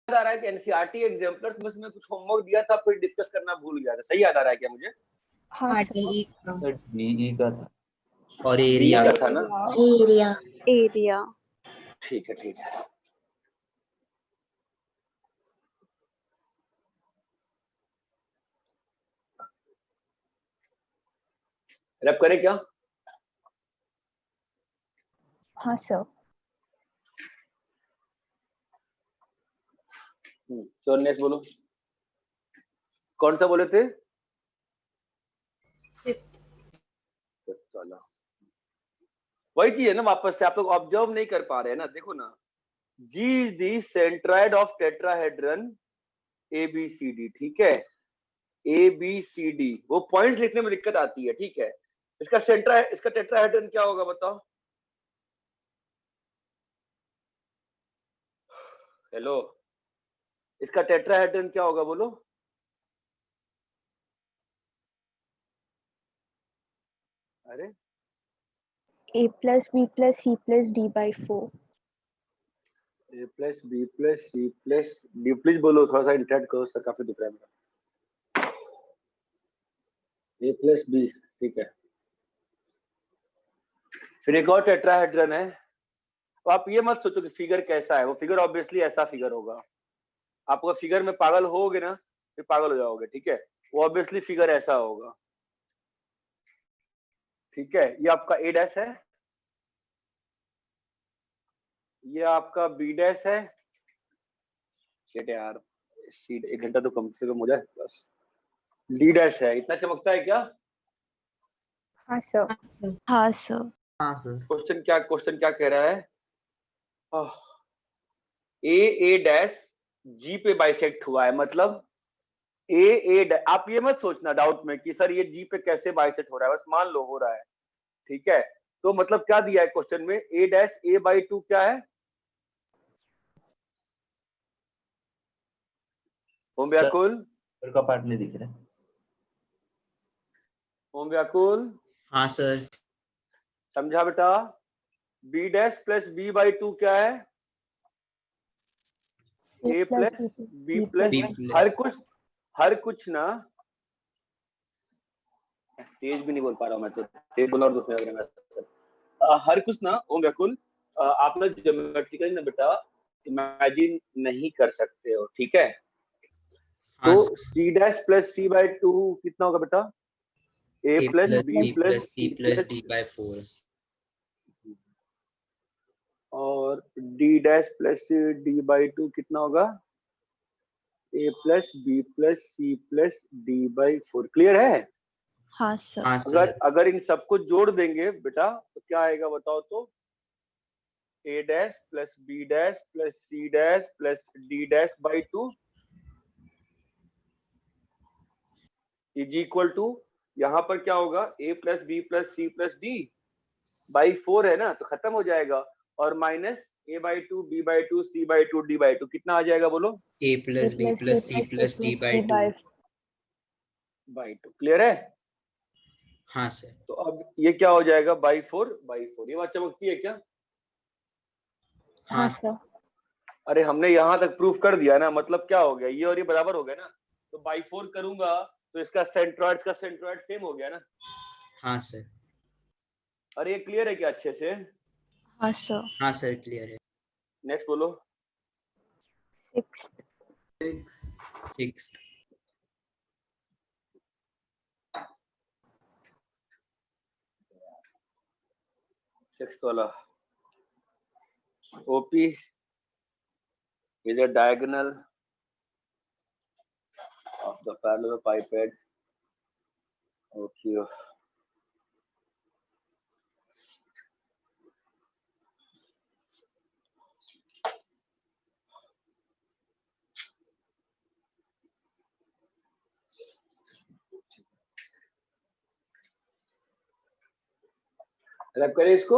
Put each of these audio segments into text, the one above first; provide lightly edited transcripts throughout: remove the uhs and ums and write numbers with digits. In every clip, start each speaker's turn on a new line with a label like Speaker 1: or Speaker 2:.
Speaker 1: आ रहा है कि एनसीईआरटी एग्जाम्पलर्स में से मैं कुछ होमवर्क दिया था फिर डिस्कस करना भूल गया था, सही याद आ रहा है क्या मुझे?
Speaker 2: हाँ
Speaker 3: डीई
Speaker 4: का था
Speaker 3: और एरिया
Speaker 1: का था ना?
Speaker 2: एरिया।
Speaker 1: ठीक है। रैप करें क्या?
Speaker 2: हाँ सर।
Speaker 1: तो नेक्स्ट बोलो, कौन सा बोले थे? चलो वही चीज है ना, वापस से आप लोग ऑब्जर्व नहीं कर पा रहे हैं ना, देखो ना, G is the centroid of tetrahedron ABCD, ठीक है, ABCD, वो पॉइंट्स लिखने में दिक्कत आती है, ठीक है। इसका टेट्राहेड्रन क्या होगा बताओ? हेलो, इसका टेट्राहेड्रन क्या होगा बोलो? अरे
Speaker 2: A+B+C+D/4।
Speaker 1: A+B+C+D, प्लीज बोलो, थोड़ा सा इंटरेक्ट करो, सर काफी दिख रहा है मेरा। A+B, ठीक है। फिर एक और टेट्राहेड्रन है, तो आप ये मत सोचो कि फिगर कैसा है, वो फिगर ऑब्वियसली ऐसा फिगर होगा, आपको फिगर में पागल होगे ना फिर पागल हो जाओगे, ठीक है, वो ऑब्वियसली फिगर ऐसा होगा, ठीक है। ये आपका A' है, ये आपका B' है, शेट यार, सीट 1 घंटा तो कम से कम हो जाए बस। D' है, इतना चमकता है क्या?
Speaker 2: हाँ सर। हाँ सर।
Speaker 1: क्वेश्चन क्या कह रहा है? A' G पे बाइसेक्ट हुआ है, मतलब A आप ये मत सोचना डाउट में कि सर ये G पे कैसे बाइसेक्ट हो रहा है, बस मान लो हो रहा है, ठीक है। तो मतलब क्या दिया है क्वेश्चन में, A'(A/2) क्या है? ओम व्याकुल,
Speaker 4: का पार्ट नहीं दिख रहा।
Speaker 1: ओम व्याकुल,
Speaker 3: हाँ सर।
Speaker 1: समझा बेटा? B' + B/2 क्या है? A+B+, हर कुछ ना, तेज भी नहीं बोल पा रहा हूं मैं तो, तेज बोला और दूसरे लग रहा है। हर कुछ ना ओम व्याकुल, आप ना ज्योमेट्रिकली ना बेटा इमेजिन नहीं कर सकते हो, ठीक है। तो C' + C/2 कितना होगा बेटा?
Speaker 3: A+B+C+D/4
Speaker 1: और D' + D/2 कितना होगा? A+B+C+D/4, क्लियर है?
Speaker 2: हाँ सर।
Speaker 3: हाँ सर।
Speaker 1: अगर इन सबको जोड़ देंगे बेटा तो क्या आएगा बताओ तो? A' + B' + C' + D'/2 is equal to, यहाँ पर क्या होगा? A+B+C+D/4 है ना, तो खत्म हो जाएगा, और minus A/2 B/2 C/2 D/2 कितना आ जाएगा बोलो?
Speaker 3: A+B+C+D/2।
Speaker 1: क्लियर है?
Speaker 3: हाँ सर।
Speaker 1: तो अब ये क्या हो जाएगा? बाई 4, ये बात चमकती है क्या?
Speaker 2: हाँ सर।
Speaker 1: अरे हमने यहाँ तक प्रूफ कर दिया ना, मतलब क्या हो गया, ये और ये बराबर हो गया ना, तो बाई 4 करूंगा तो इसका सेंट्रॉइड सेम हो गया ना।
Speaker 3: हाँ सर।
Speaker 1: अरे ये क्लियर है क्या अच्छे से?
Speaker 2: हाँ सर।
Speaker 3: हाँ सर क्लियर है।
Speaker 1: नेक्स्ट बोलो।
Speaker 3: 6th
Speaker 1: वाला, OP is a diagonal of the parallelepiped. Okay. Wrap करें इसको?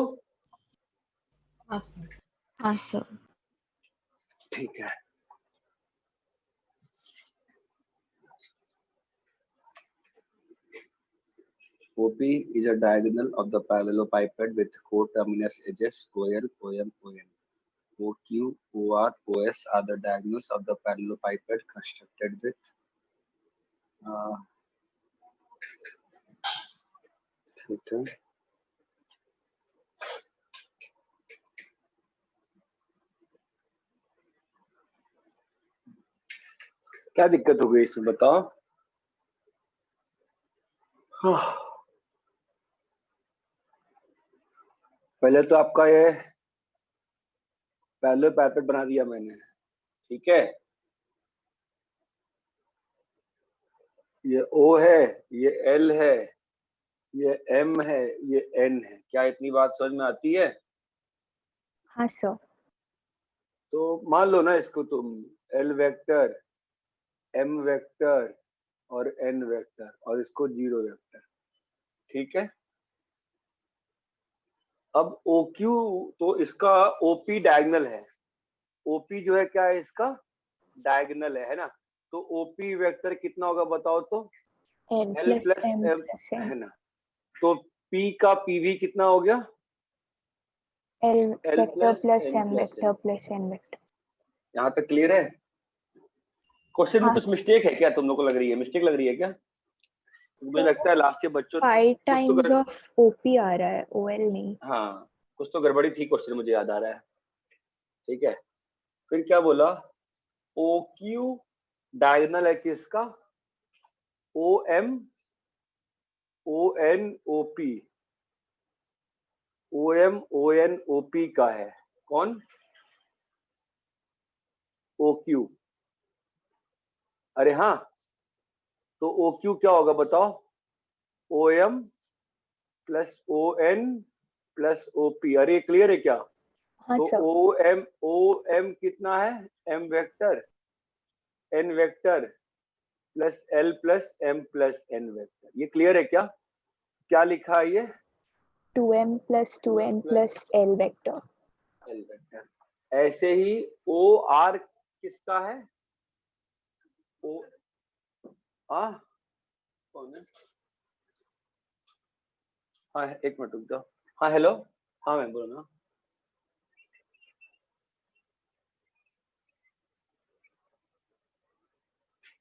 Speaker 2: हाँ सर। हाँ सर।
Speaker 1: ठीक है। OP is a diagonal of the parallelepiped with coterminous edges OL, OM, ON. OQ, OR, OS are the diagonals of the parallelepiped constructed with theta. क्या दिक्कत हो गई इसमें बताओ? पहले तो आपका ये पैरेललेपिपेड बना दिया मैंने, ठीक है? ये O है, ये L है, ये M है, ये N है। क्या इतनी बात समझ में आती है?
Speaker 2: हाँ सर।
Speaker 1: तो मान लो ना इसको तुम L वेक्टर, M वेक्टर और N वेक्टर और इसको 0 वेक्टर, ठीक है? अब OQ तो इसका OP डायगोनल है। OP जो है क्या है इसका? डायगोनल है ना? तो OP वेक्टर कितना होगा बताओ तो?
Speaker 2: L
Speaker 1: प्लस
Speaker 2: M
Speaker 1: M है ना? तो P का PV कितना हो गया?
Speaker 2: L
Speaker 1: L
Speaker 2: vector plus
Speaker 1: N
Speaker 2: M
Speaker 1: plus
Speaker 2: vector
Speaker 1: N।
Speaker 2: Plus N vector.
Speaker 1: यहाँ तक क्लियर है? क्वेश्चन में
Speaker 2: हाँ
Speaker 1: कुछ मिस्टेक है क्या? तुम लोग को लग रही है मिस्टेक लग रही है क्या? मुझे लगता है लास्ट ईयर बच्चों
Speaker 2: 5
Speaker 1: कुछ तो
Speaker 2: टाइम्स ऑफ OP आ रहा है, OL नहीं।
Speaker 1: हाँ कुछ तो गड़बड़ी थी क्वेश्चन, मुझे याद आ रहा है, ठीक है? फिर क्या बोला? OQ डायगोनल है किसका? OM ON OP, OM ON OP का है। कौन? OQ। अरे हाँ, तो OQ क्या होगा बताओ? OM plus ON plus OP। अरे क्लियर है क्या?
Speaker 2: हाँ
Speaker 1: तो
Speaker 2: सर।
Speaker 1: OM कितना है? M vector, N vector plus L plus M plus N vector. ये क्लियर है क्या? क्या लिखा है ये?
Speaker 2: 2M plus 2N plus L vector.
Speaker 1: L vector. ऐसे ही OR किसका है? O हाँ कौन है? हाँ एक मिनट रुक जाओ। हाँ हेलो, हाँ मैं बोल रहा हूँ।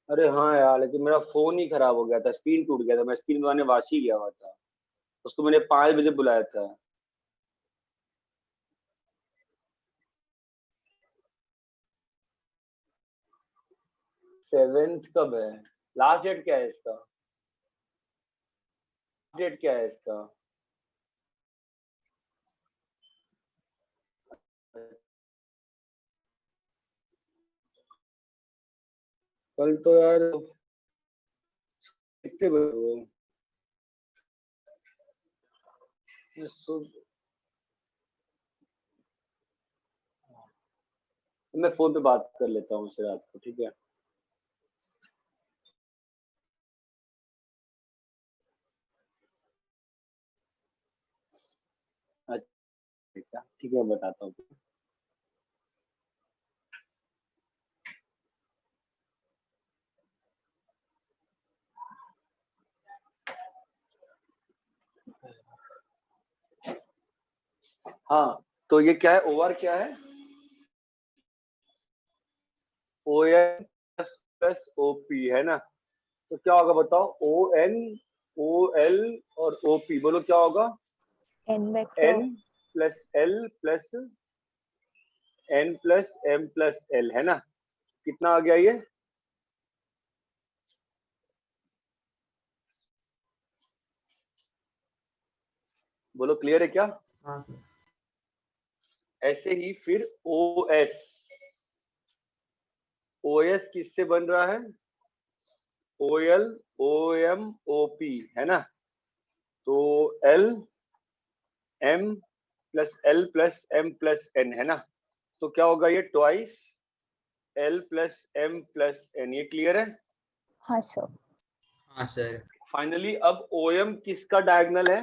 Speaker 1: अरे हाँ यार, लेकिन मेरा फोन ही खराब हो गया था, स्क्रीन टूट गया था, मैं स्क्रीन बनाने वाशी गया हुआ था। उसको मैंने 5 बजे बुलाया था। 7th कब है? लास्ट डेट क्या है इसका? डेट क्या है इसका? कल तो यार कितने बजे हो? मैं फोन पे बात कर लेता हूँ उससे रात को, ठीक है? अच्छा ठीक है, बताता हूँ। हाँ तो ये क्या है? ओवर क्या है? ON प्लस OP है ना? तो क्या होगा बताओ? ON OL और OP, बोलो क्या होगा?
Speaker 2: N vector.
Speaker 1: N plus L plus N plus M plus L है ना? कितना आ गया ये? बोलो क्लियर है क्या?
Speaker 3: हाँ सर।
Speaker 1: ऐसे ही फिर OS किससे बन रहा है? OL OM OP है ना? तो L M plus L plus M plus N है ना? तो क्या होगा ये? Twice L plus M plus N। ये क्लियर है?
Speaker 2: हाँ सर।
Speaker 3: हाँ सर।
Speaker 1: फाइनली अब OM किसका डायगोनल है?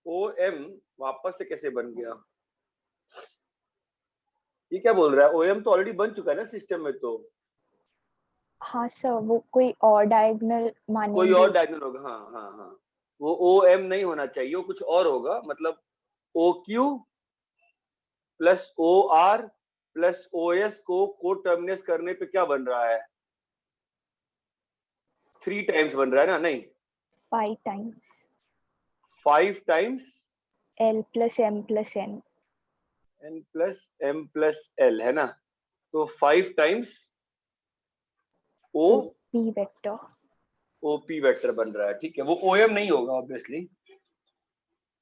Speaker 1: OM वापस से कैसे बन गया? ये क्या बोल रहा है? OM तो ऑलरेडी बन चुका है ना सिस्टम में। तो
Speaker 2: हाँ सर, वो कोई और डायगोनल मानेंगे।
Speaker 1: कोई और डायगोनल होगा। हाँ हाँ हाँ, वो OM नहीं होना चाहिए, वो कुछ और होगा। मतलब OQ plus O R plus O S को कोटर्मिनेट करने पे क्या बन रहा है? 3 टाइम्स बन रहा है ना? नहीं,
Speaker 2: 5 times
Speaker 1: 5 times
Speaker 2: L plus M plus N.
Speaker 1: n plus m plus l है ना? तो 5 times o
Speaker 2: P vector.
Speaker 1: OP vector बन रहा है, ठीक है। वो OM नहीं होगा ऑब्वियसली,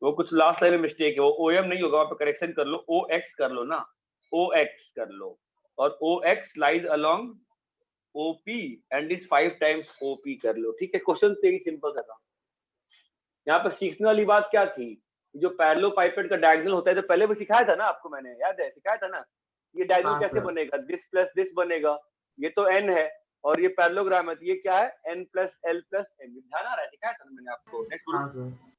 Speaker 1: वो कुछ लास्ट लाइन में मिस्टेक है, वो OM नहीं होगा, वहां पे करेक्शन कर लो, OX कर लो ना, OX कर लो, और OX lies along OP and is 5 times OP कर लो, ठीक है। क्वेश्चन तो सिंपल था। यहाँ पर सीखने वाली बात क्या थी? जो पैरेलल पाइपेट का डायगोनल होता है, तो पहले भी सिखाया था ना आपको, मैंने याद है, सिखाया था ना, ये डायगोनल
Speaker 3: हाँ,
Speaker 1: कैसे
Speaker 3: सर।
Speaker 1: बनेगा, दिस प्लस दिस बनेगा, ये तो n है और ये पैरेललोग्राम है, तो ये क्या है, n plus l plus n। ध्यान आ रहा है, सिखाया था ना मैंने आपको। नेक्स्ट बोलो।
Speaker 3: हाँ सर।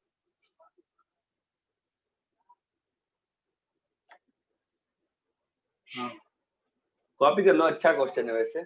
Speaker 1: हाँ, कॉपी कर लो, अच्छा क्वेश्चन है वैसे।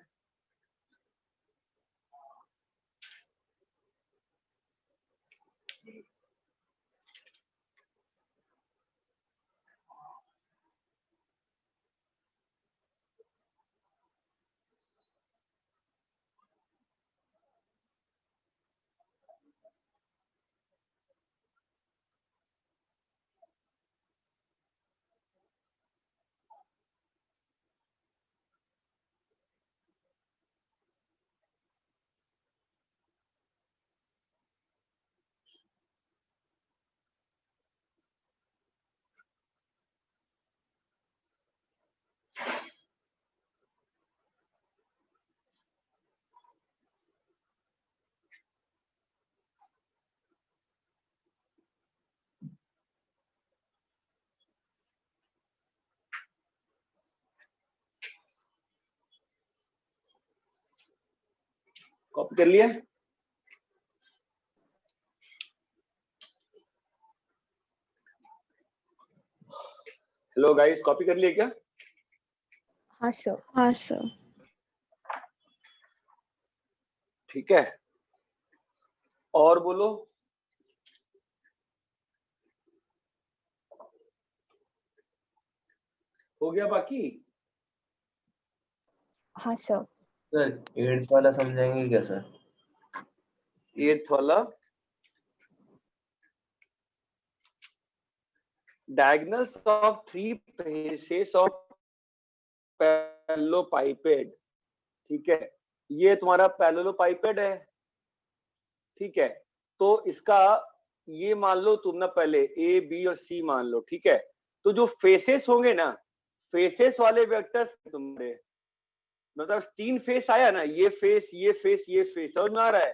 Speaker 1: कॉपी कर लिया? हेलो गाइस, कॉपी कर लिए क्या?
Speaker 2: हाँ सर.
Speaker 5: हाँ सर.
Speaker 1: ठीक है, और बोलो। हो गया बाकी?
Speaker 2: हाँ सर.
Speaker 4: सर 8th वाला समझाएंगे क्या सर?
Speaker 1: 8th वाला diagonals of 3 faces of parallelepiped, ठीक है। ये तुम्हारा पैरेललोपाइपेड है, ठीक है। तो इसका ये मान लो तुम ना, पहले ए बी और सी मान लो, ठीक है। तो जो फेसेस होंगे ना, फेसेस वाले वेक्टर्स तुम्हारे, मतलब 3 फेस आया ना, ये फेस ये फेस ये फेस, समझ में आ रहा है?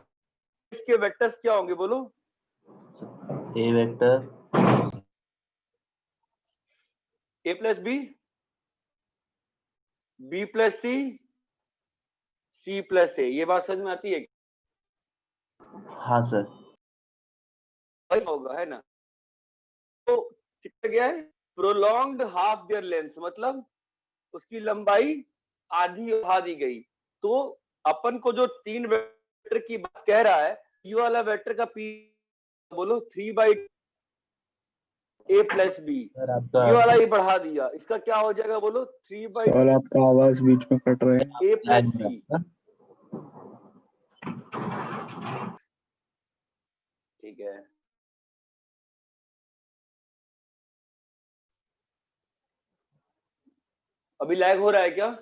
Speaker 1: इसके वेक्टर्स क्या होंगे बोलो?
Speaker 4: A vector
Speaker 1: A plus B, B plus C, C plus A. ये बात समझ में आती है?
Speaker 4: हाँ सर।
Speaker 1: होगा, है ना? तो कितना गया है, प्रोलॉन्ग्ड हाफ देयर लेंथ, मतलब उसकी लंबाई आधी बढ़ा दी गई। तो अपन को जो 3 वेक्टर की बात कह रहा है, ये वाला वेक्टर का पी बोलो 3/, ए प्लस बी,
Speaker 4: सर आपका
Speaker 1: ये वाला ये बढ़ा दिया, इसका क्या हो जाएगा बोलो, 3/,
Speaker 6: सर आपका आवाज बीच में कट रहा है।
Speaker 1: ए प्लस सी, ठीक है। अभी लैग हो रहा है क्या?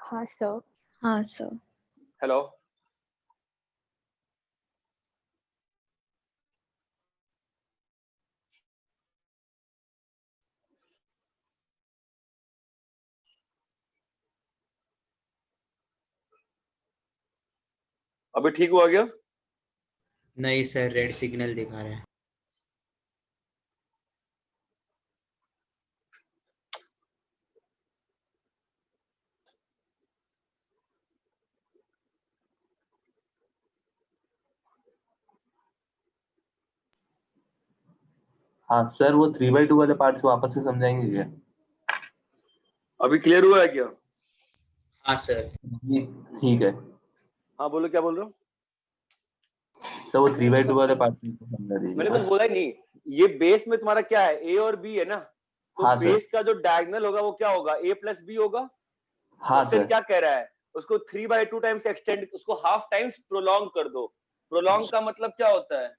Speaker 2: हाँ सर.
Speaker 5: हाँ सर.
Speaker 1: हेलो, अभी ठीक हुआ क्या?
Speaker 3: नहीं सर, रेड सिग्नल दिखा रहा है।
Speaker 4: हाँ सर, वो 3/2 वाले पार्ट से वापस से समझाएंगे क्या?
Speaker 1: अभी क्लियर हुआ है क्या?
Speaker 3: हाँ सर।
Speaker 4: ठीक है
Speaker 1: हाँ बोलो, क्या बोल रहे हो?
Speaker 4: सर, वो 3/2 वाले पार्ट से समझा
Speaker 1: मैंने
Speaker 4: दीजिए।
Speaker 1: कुछ बोला ही नहीं। ये बेस में तुम्हारा क्या है, ए और बी है ना? तो
Speaker 4: हाँ सर।
Speaker 1: बेस का जो डायगोनल होगा वो क्या होगा, a प्लस बी होगा।
Speaker 4: हाँ
Speaker 1: क्वेश्चन
Speaker 4: सर।
Speaker 1: क्या कह रहा है, उसको 3/2 टाइम्स एक्सटेंड, उसको हाफ टाइम्स प्रोलॉन्ग कर दो। प्रोलॉन्ग का मतलब क्या होता है,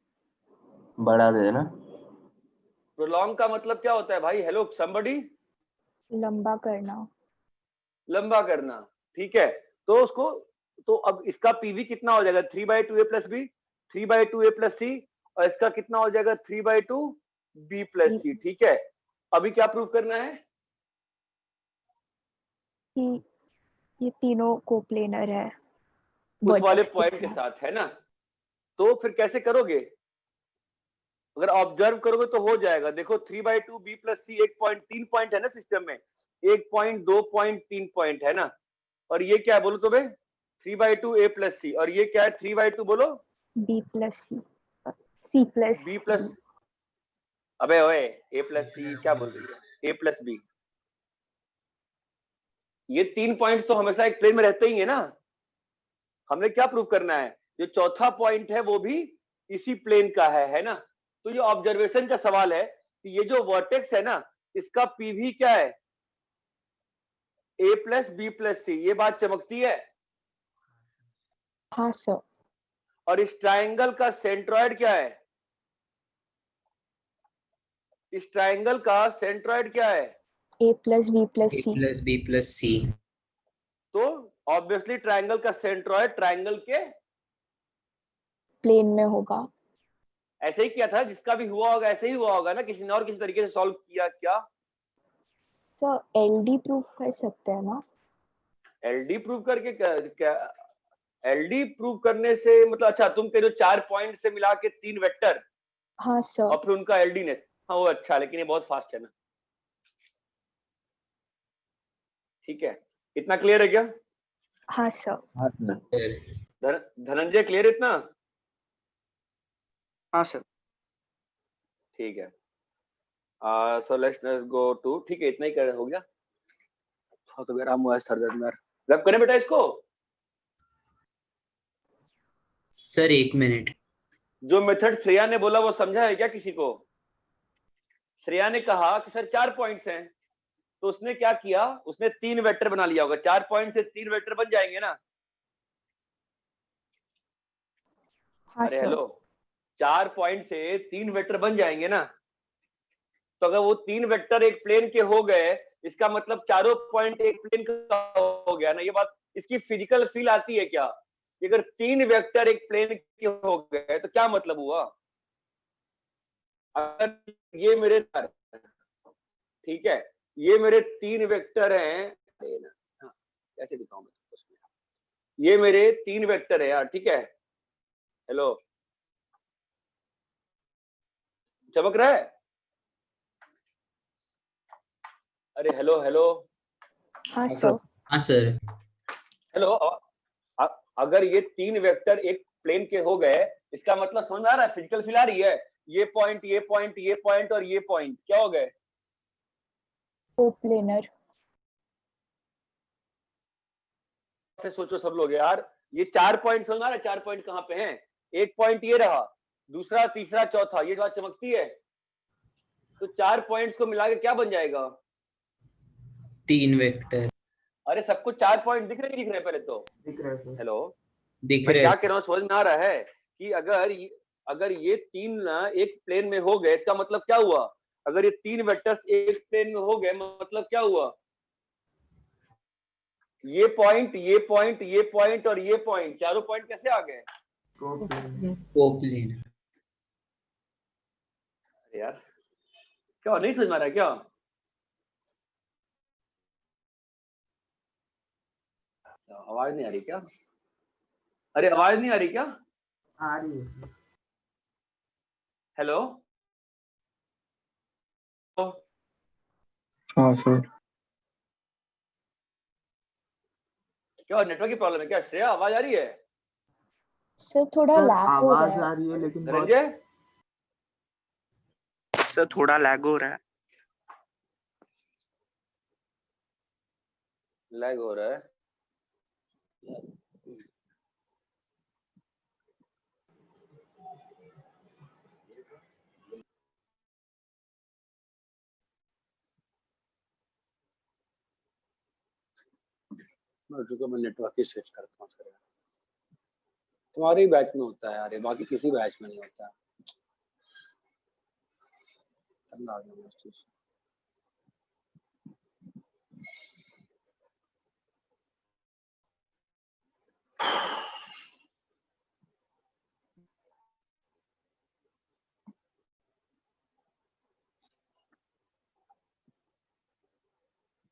Speaker 4: बढ़ा दे ना।
Speaker 1: प्रोलॉन्ग का मतलब क्या होता है भाई, हेलो समबडी,
Speaker 2: लंबा करना।
Speaker 1: लंबा करना। ठीक है, तो उसको, तो अब इसका पीवी कितना हो जाएगा, 3/2 a plus B, 3/2 a plus C, और इसका कितना हो जाएगा 3/2 b प्लस सी। ठीक है, अभी क्या प्रूव करना है,
Speaker 2: कि ये तीनों कोप्लेनर है
Speaker 1: उस वाले
Speaker 2: वर्टेक्स
Speaker 1: पॉइंट के साथ, है ना। तो फिर कैसे करोगे, अगर ऑब्जर्व करोगे तो हो जाएगा। देखो 3/2 b प्लस सी, एक पॉइंट, 3 पॉइंट है ना सिस्टम में, 1 पॉइंट, 2 पॉइंट, 3 पॉइंट है ना। और ये क्या है बोलो तो भाई, 3/2 a प्लस सी, और ये क्या है 3/2 बोलो
Speaker 2: B plus C, C plus
Speaker 1: b plus, अबे ओए a प्लस सी क्या बोल रही है, a प्लस बी। ये 3 पॉइंट तो हमेशा एक प्लेन में रहते ही है ना। हमने क्या प्रूव करना है, जो चौथा पॉइंट है वो भी इसी प्लेन का है ना। तो ये ऑब्जर्वेशन का सवाल है कि ये जो वर्टेक्स है ना, इसका पीवी क्या है, a प्लस बी प्लस सी। ये बात चमकती है।
Speaker 2: हाँ सर।
Speaker 1: और इस ट्राइंगल का सेंट्रॉइड क्या है, इस ट्राइंगल का सेंट्रॉइड क्या है,
Speaker 2: ए प्लस बी प्लस
Speaker 3: ए
Speaker 2: सी।
Speaker 3: प्लस बी प्लस सी।
Speaker 1: तो ऑब्वियसली ट्राइंगल का सेंट्रॉइड ट्राइंगल के
Speaker 2: प्लेन में होगा।
Speaker 1: ऐसे ही किया था, जिसका भी हुआ होगा ऐसे ही हुआ होगा ना, किसी ने और किसी तरीके से सॉल्व किया क्या।
Speaker 2: सर एलडी प्रूफ कर सकते हैं ना।
Speaker 1: एलडी प्रूव करके क्या एलडी प्रूव करने से मतलब, अच्छा तुम कह रहे हो 4 पॉइंट से मिला के 3 वेक्टर
Speaker 2: हाँ सर।
Speaker 1: और फिर उनका एलडीनेस। हाँ वो अच्छा, लेकिन ये बहुत फास्ट है ना। ठीक है, इतना क्लियर है क्या,
Speaker 2: हाँ सर।
Speaker 6: हाँ सर।
Speaker 1: धनंजय क्लियर इतना।
Speaker 6: हाँ सर।
Speaker 1: ठीक है, सो लेट्स गो टू, ठीक है इतना ही कर हो गया। तो आराम हुआ सर दर्द में, रब करें बेटा इसको।
Speaker 3: Sir 1 minute.
Speaker 1: जो मेथड श्रेया ने बोला वो समझा है क्या किसी को। श्रेया ने कहा कि सर 4 पॉइंट्स हैं, तो उसने क्या किया, उसने 3 वेक्टर बना लिया होगा। 4 पॉइंट से 3 वेक्टर बन जाएंगे ना।
Speaker 2: हाँ
Speaker 1: अरे
Speaker 2: सर।
Speaker 1: हेलो, 4 पॉइंट से 3 वेक्टर बन जाएंगे ना। तो अगर वो 3 वेक्टर एक प्लेन के हो गए, इसका मतलब चारों पॉइंट एक प्लेन का हो गया ना। ये बात, इसकी फिजिकल फील आती है क्या, कि अगर 3 वेक्टर एक प्लेन के हो गए तो क्या मतलब हुआ। अगर ये मेरे, ठीक है, ये मेरे 3 वेक्टर हैं, हाँ, कैसे दिखाऊं मैं, ये मेरे 3 वेक्टर है यार, ठीक है। हेलो, चमक रहा है, अरे हेलो हेलो,
Speaker 2: हाँ सर।
Speaker 3: हाँ सर।
Speaker 1: हेलो। अगर ये 3 वेक्टर एक प्लेन के हो गए, इसका मतलब समझ आ रहा है, फिजिकल फील आ रही है। ये पॉइंट, ये पॉइंट, ये पॉइंट और ये पॉइंट क्या हो गए,
Speaker 2: कोप्लेनर।
Speaker 1: से सोचो सब लोग यार। ये 4 पॉइंट समझ आ रहा है, 4 पॉइंट कहाँ पे हैं। एक पॉइंट ये रहा, दूसरा, तीसरा, चौथा, ये बात चमकती है। तो 4 पॉइंट्स को मिला के क्या बन जाएगा,
Speaker 3: 3 वेक्टर।
Speaker 1: अरे सबको 4 पॉइंट दिख रहे नहीं दिख रहे पहले तो।
Speaker 3: दिख रहा है सर।
Speaker 1: हेलो,
Speaker 3: दिख
Speaker 1: मैं
Speaker 3: रहा
Speaker 1: क्या
Speaker 3: है।
Speaker 1: कह रहा हूँ समझ में आ रहा है, कि अगर ये 3 एक प्लेन में हो गए, इसका मतलब क्या हुआ, अगर ये 3 वेक्टर्स एक प्लेन में हो गए मतलब क्या हुआ, ये पॉइंट, ये पॉइंट, ये पॉइंट और ये पॉइंट, चारों पॉइंट कैसे आ गए।
Speaker 3: कोप्लेन।
Speaker 1: अरे यार, क्या नहीं समझ में आ रहा है क्या, आवाज नहीं आ रही क्या, अरे आवाज नहीं आ रही क्या,
Speaker 3: आ रही है।
Speaker 1: हेलो।
Speaker 6: हाँ सर।
Speaker 1: क्या नेटवर्क की प्रॉब्लम है क्या, श्रेया आवाज आ रही है,
Speaker 2: सर थोड़ा
Speaker 3: सर
Speaker 2: लैग हो
Speaker 3: आवाज
Speaker 2: रहा
Speaker 3: आ
Speaker 2: है।
Speaker 3: रही है लेकिन बहुत।
Speaker 1: धनंजय,
Speaker 5: सर थोड़ा लैग हो रहा है।
Speaker 1: लैग हो रहा है। मैं नेटवर्क ही स्विच करता हूँ सर। तुम्हारे ही बैच में होता है यार, ये बाकी किसी बैच में नहीं होता। तंग आ गया मैं उस चीज़ से।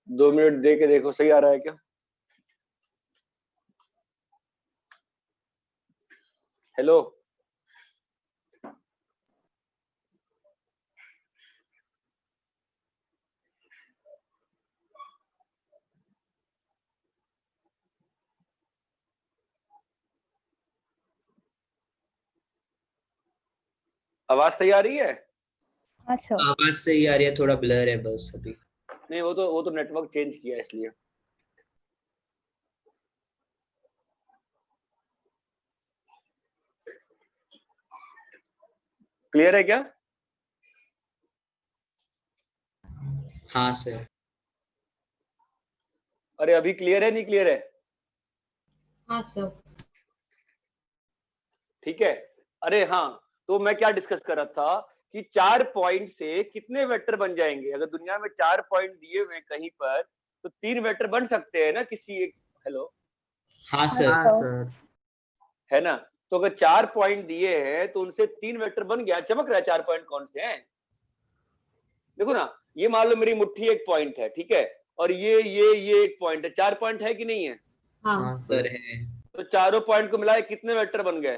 Speaker 1: 2 मिनट दे के देखो सही आ रहा है क्या? हेलो, आवाज सही आ रही है?
Speaker 2: हाँ सर।
Speaker 3: आवाज सही आ रही है, थोड़ा ब्लर है बस अभी।
Speaker 1: नहीं, वो तो नेटवर्क चेंज किया है इसलिए। क्लियर है क्या?
Speaker 3: हाँ सर।
Speaker 1: अरे अभी क्लियर है, नहीं क्लियर है?
Speaker 7: हाँ सर।
Speaker 1: ठीक है। अरे हाँ, तो मैं क्या डिस्कस कर रहा था कि 4 पॉइंट से कितने वेक्टर बन जाएंगे? अगर दुनिया में 4 पॉइंट दिए हुए कहीं पर, तो 3 वेक्टर बन सकते हैं ना किसी एक। हेलो,
Speaker 3: हाँ
Speaker 2: हाँ
Speaker 3: सर।
Speaker 2: सर।
Speaker 3: सर
Speaker 1: है ना? तो अगर 4 पॉइंट दिए हैं तो उनसे 3 वेक्टर बन गया। चमक रहा है 4 पॉइंट कौन से हैं? देखो ना, ये मान लो मेरी मुट्ठी एक पॉइंट है, ठीक है, और ये एक पॉइंट है। 4 पॉइंट है कि नहीं है?
Speaker 7: हाँ
Speaker 3: सर है।
Speaker 1: तो चारों पॉइंट को मिलाए कितने वेक्टर बन गए?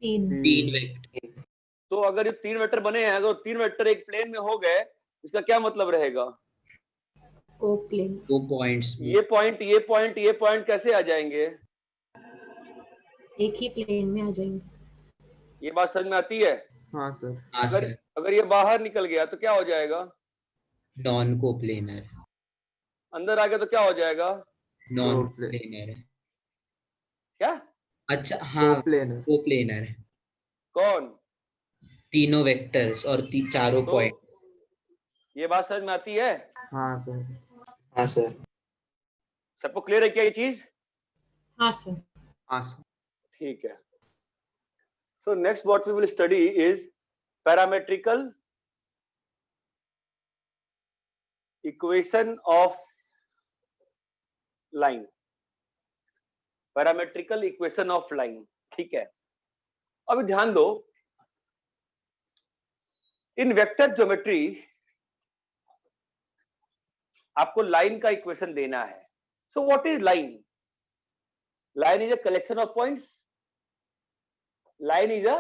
Speaker 3: 3 वेक्टर।
Speaker 1: तो अगर ये 3 वेक्टर बने हैं, अगर 3 वेक्टर एक प्लेन में हो गए, इसका क्या मतलब रहेगा?
Speaker 7: कोप्लेन।
Speaker 3: 2 पॉइंट्स में
Speaker 1: ये पॉइंट कैसे आ जाएंगे?
Speaker 7: एक ही प्लेन में आ जाएंगे।
Speaker 1: ये बात समझ में आती है?
Speaker 3: हाँ सर। हाँ
Speaker 1: अगर
Speaker 3: सर।
Speaker 1: अगर ये बाहर निकल गया तो क्या हो जाएगा?
Speaker 3: Non coplanar.
Speaker 1: अंदर आ गया तो क्या हो जाएगा?
Speaker 3: Non planar.
Speaker 1: क्या?
Speaker 3: अच्छा हाँ, कोप्लेनर है।
Speaker 1: कौन?
Speaker 3: तीनों वेक्टर्स और चारों
Speaker 1: तो
Speaker 3: पॉइंट।
Speaker 1: ये बात समझ में आती है?
Speaker 3: हाँ सर। हाँ सर।
Speaker 1: सबको क्लियर है क्या ये चीज?
Speaker 7: हाँ सर।
Speaker 3: हाँ सर।
Speaker 1: ठीक है। So next what we will study is parametrical equation of line. Parametrical equation of line. ठीक है। अभी ध्यान दो, इन वेक्टर ज्योमेट्री आपको लाइन का इक्वेशन देना है। So what is line? Line is a collection of points. Line is a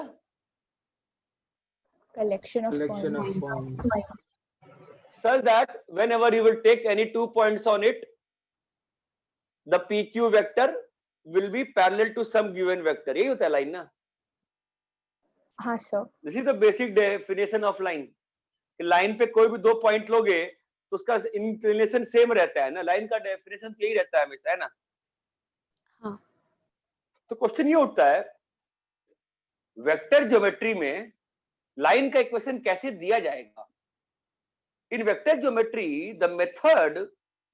Speaker 2: Collection of points.
Speaker 1: such that whenever you will take any 2 points on it, the PQ vector will be parallel to some given vector. यही होता है line ना?
Speaker 2: हाँ sir.
Speaker 1: This is the basic definition of line. Line पे कोई भी 2 point लोगे तो उसका इंक्लिनेशन सेम रहता है ना। लाइन का डेफिनेशन यही रहता है हमेशा, है ना?
Speaker 7: हाँ।
Speaker 1: तो क्वेश्चन ये उठता है, वेक्टर ज्योमेट्री में लाइन का इक्वेशन कैसे दिया जाएगा? In vector geometry the method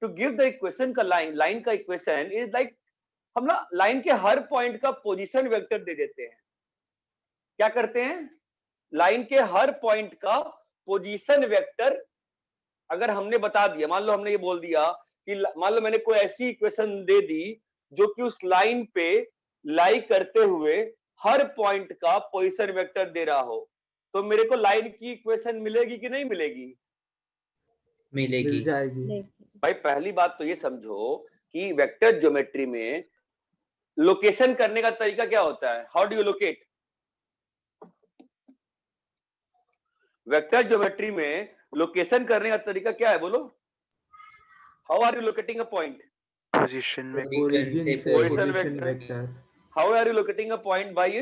Speaker 1: to give the equation का लाइन का इक्वेशन इज लाइक, हम ना लाइन के हर पॉइंट का पोजीशन वेक्टर दे देते हैं। क्या करते हैं? लाइन के हर पॉइंट का पोजीशन वेक्टर अगर हमने बता दिया, मान लो हमने ये बोल दिया कि मान लो मैंने कोई ऐसी इक्वेशन दे दी जो कि उस लाइन पे लाई करते हुए हर पॉइंट का पोजीशन वेक्टर दे रहा हो, तो मेरे को लाइन की इक्वेशन मिलेगी कि नहीं मिलेगी?
Speaker 3: मिलेगी।
Speaker 4: मिल जाएगी।
Speaker 1: भाई पहली बात तो ये समझो कि वेक्टर ज्योमेट्री में लोकेशन करने का तरीका क्या होता है? How do you locate? Vector geometry में लोकेशन करने का तरीका क्या है? बोलो, how are you locating a point?
Speaker 5: Position में
Speaker 1: position vector. How are you locating a point by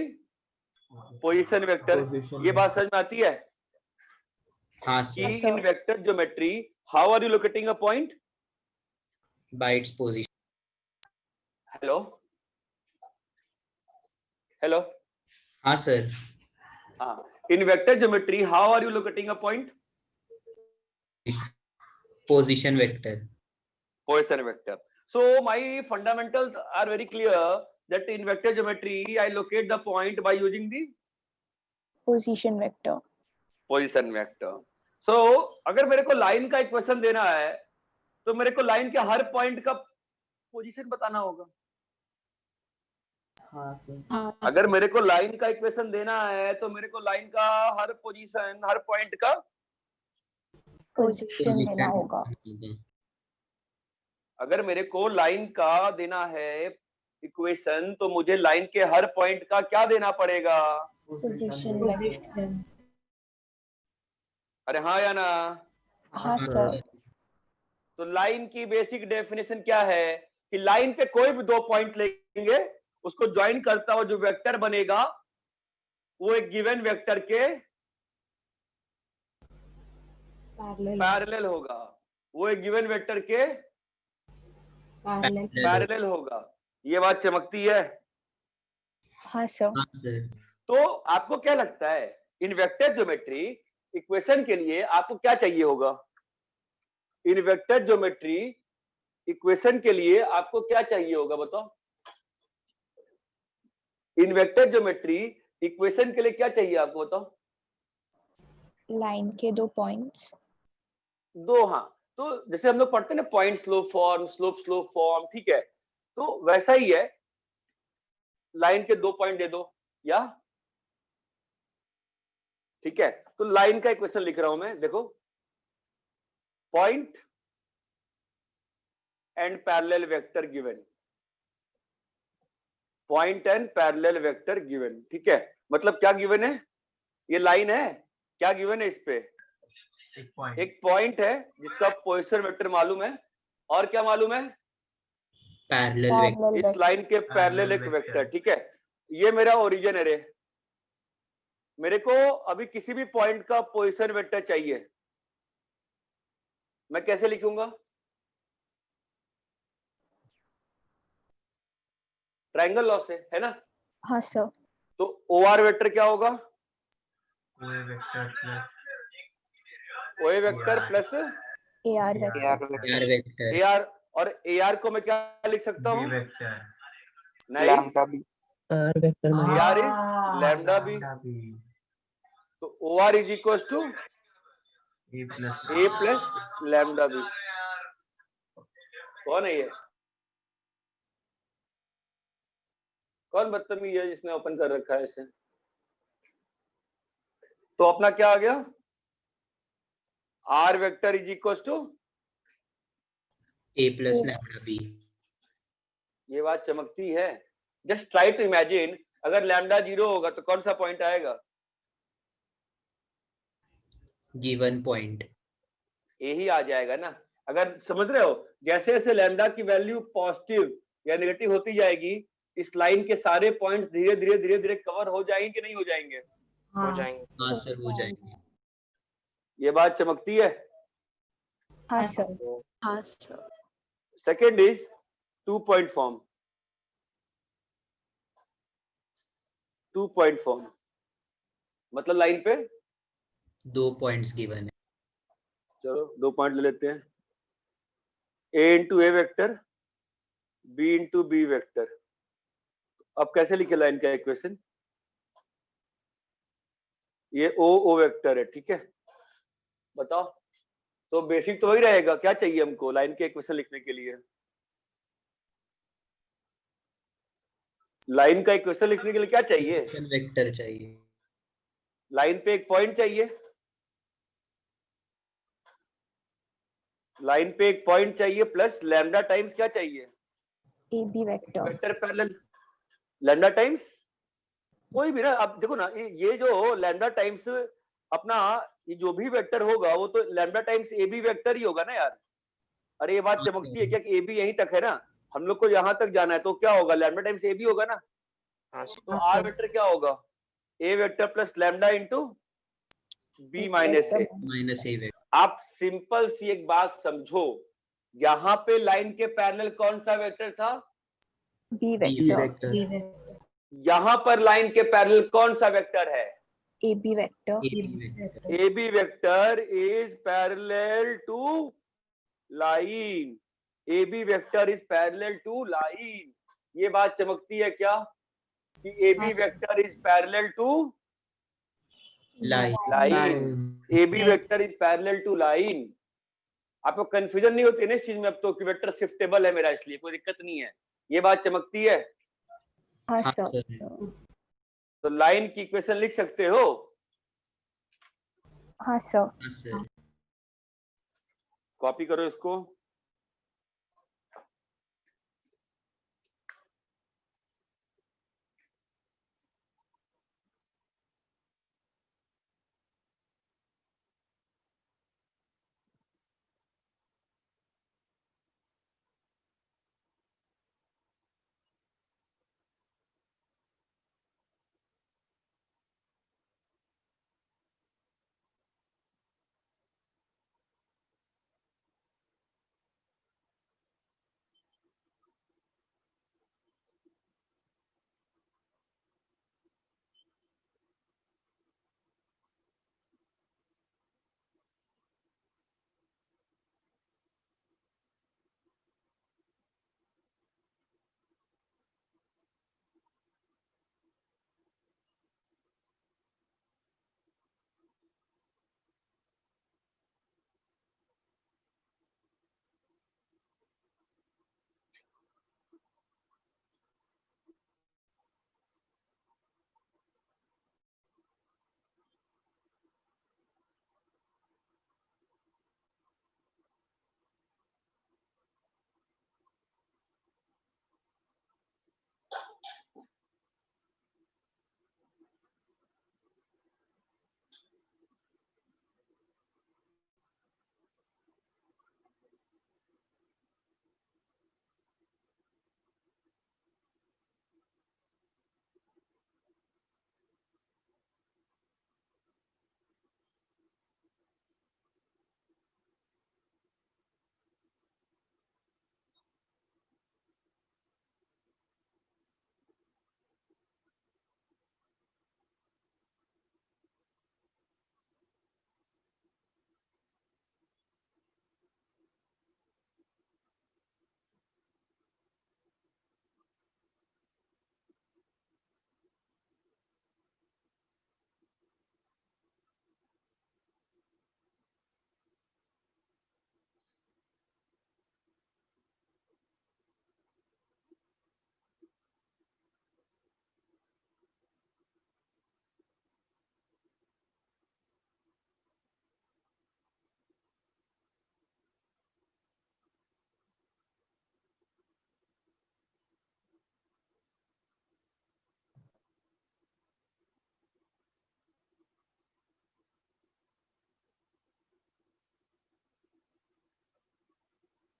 Speaker 1: position vector? ये बात समझ में आती है?
Speaker 3: हाँ
Speaker 1: कि
Speaker 3: sir.
Speaker 1: In vector geometry how are you locating a point?
Speaker 3: By its position.
Speaker 1: Hello hello.
Speaker 3: हाँ सर।
Speaker 1: हाँ, in vector geometry how are you locating a point?
Speaker 3: Position vector.
Speaker 1: Position vector. So my fundamentals are very clear that in vector geometry I locate the point by using the
Speaker 2: position vector.
Speaker 1: Position vector. So अगर मेरे को line का equation देना है तो मेरे को line के हर पॉइंट का पोजीशन बताना होगा.
Speaker 7: हाँ
Speaker 1: अगर मेरे को लाइन का इक्वेशन देना है तो मेरे को लाइन का हर पोजीशन, हर पॉइंट का
Speaker 2: पोजीशन देना होगा.
Speaker 1: अगर मेरे को लाइन का देना है इक्वेशन तो मुझे लाइन के हर पॉइंट का क्या देना पड़ेगा?
Speaker 2: Position vector.
Speaker 1: अरे हाँ या ना?
Speaker 2: हाँ सर.
Speaker 1: तो लाइन की बेसिक डेफिनेशन क्या है कि लाइन पे कोई भी दो पॉइंट लेंगे, उसको ज्वाइन करता हुआ जो वेक्टर बनेगा वो एक गिवन वेक्टर के पैरेलल होगा. वो एक गिवन वेक्टर के पैरेलल होगा. ये बात चमकती है.
Speaker 2: हाँ सर.
Speaker 3: हाँ सर.
Speaker 1: तो आपको क्या लगता है इन वेक्टर ज्योमेट्री इक्वेशन के लिए आपको क्या चाहिए होगा? इन वेक्टर ज्योमेट्री इक्वेशन के लिए आपको क्या चाहिए होगा बताओ? इन वेक्टर ज्योमेट्री इक्वेशन के लिए क्या चाहिए आपको बताओ?
Speaker 2: लाइन के दो पॉइंट्स.
Speaker 1: दो. हाँ, तो जैसे हम लोग पढ़ते हैं ना point slope form, slope form, ठीक है, तो वैसा ही है. लाइन के दो पॉइंट दे दो या ठीक है. तो लाइन का इक्वेशन लिख रहा हूं मैं. देखो, point and parallel vector given. Point and parallel vector given. ठीक है, मतलब क्या गिवन है? ये लाइन है. क्या गिवन है इस पे? एक पॉइंट है जिसका पोजीशन वेक्टर मालूम है और क्या मालूम है?
Speaker 3: Parallel vector.
Speaker 1: इस लाइन के पैरेलल एक वेक्टर. ठीक है, ये मेरा ओरिजिन है रे. मेरे को अभी किसी भी पॉइंट का पोजीशन वेक्टर चाहिए. मैं कैसे लिखूंगा? ट्रायंगल लॉ से, है ना?
Speaker 2: हाँ सर.
Speaker 1: तो ओआर वेक्टर क्या होगा? OA vector plus
Speaker 2: AR vector.
Speaker 3: AR vector.
Speaker 1: AR. और एआर को मैं क्या लिख सकता हूँ? नहीं,
Speaker 6: lambda B.
Speaker 1: AR is lambda B. तो OR is equal to A plus lambda B. कौन है ये? कौन बदतमीज है जिसने ओपन कर रखा है इसे? तो अपना क्या आ गया? R vector is equal to
Speaker 3: A plus lambda B.
Speaker 1: ये बात चमकती है. जस्ट ट्राई टू इमेजिन, अगर लैम्डा 0 होगा तो कौन सा पॉइंट आएगा?
Speaker 3: Given point.
Speaker 1: यही आ जाएगा ना. अगर समझ रहे हो, जैसे जैसे लैम्डा की वैल्यू पॉजिटिव या नेगेटिव होती जाएगी, इस लाइन के सारे पॉइंट्स धीरे धीरे कवर हो जाएंगे कि नहीं हो जाएंगे?
Speaker 6: हो जाएंगे.
Speaker 3: हाँ सर, हो जाएंगे.
Speaker 1: ये बात चमकती है.
Speaker 2: हाँ सर.
Speaker 7: हाँ sir.
Speaker 1: Second is 2 point form. 2 point form मतलब लाइन पे
Speaker 3: 2 पॉइंट्स गिवन है.
Speaker 1: चलो 2 पॉइंट ले लेते हैं. A into A vector, B into B vector. अब कैसे लिखे लाइन का इक्वेशन? ये ओ वेक्टर है. ठीक है, बताओ. तो बेसिक तो वही रहेगा. क्या चाहिए हमको लाइन के इक्वेशन लिखने के लिए? लाइन का इक्वेशन लिखने के लिए क्या चाहिए?
Speaker 3: वेक्टर चाहिए.
Speaker 1: लाइन पे एक पॉइंट चाहिए. लाइन पे एक पॉइंट चाहिए प्लस लैम्डा टाइम्स क्या चाहिए?
Speaker 2: AB vector.
Speaker 1: Vector parallel. Lambda times कोई भी ना. अब देखो ना, ये जो लैम्डा टाइम्स अपना ये जो भी वेक्टर होगा वो तो lambda times A B vector ही होगा ना यार. अरे ये बात चमकती है क्या कि ए बी यहीं तक है ना? हम लोग को यहाँ तक जाना है तो क्या होगा? लैम्डा टाइम्स ए बी होगा ना.
Speaker 6: हाँ
Speaker 1: तो आर वेक्टर क्या होगा? A vector plus lambda into B minus A.
Speaker 3: Minus A vector.
Speaker 1: आप सिंपल सी एक बात समझो, यहाँ पे लाइन के पैरेलल कौन सा वेक्टर था?
Speaker 2: B vector.
Speaker 1: यहाँ पर लाइन के पैरेलल कौन सा वेक्टर है?
Speaker 2: AB vector.
Speaker 1: AB vector is parallel to line. A B vector is parallel to line. ये बात चमकती है क्या कि ए बी
Speaker 7: हाँ,
Speaker 1: vector is parallel to
Speaker 3: line
Speaker 1: line. A B vector is parallel to line. आपको confusion नहीं होती ना इस चीज में अब तो कि वेक्टर शिफ्टेबल है मेरा, इसलिए कोई दिक्कत नहीं है। ये बात चमकती है।
Speaker 2: हाँ
Speaker 3: हाँ
Speaker 2: सर।
Speaker 3: सर
Speaker 1: तो लाइन की इक्वेशन लिख सकते हो।
Speaker 2: हाँ सर।
Speaker 3: हाँ सर
Speaker 1: कॉपी करो इसको।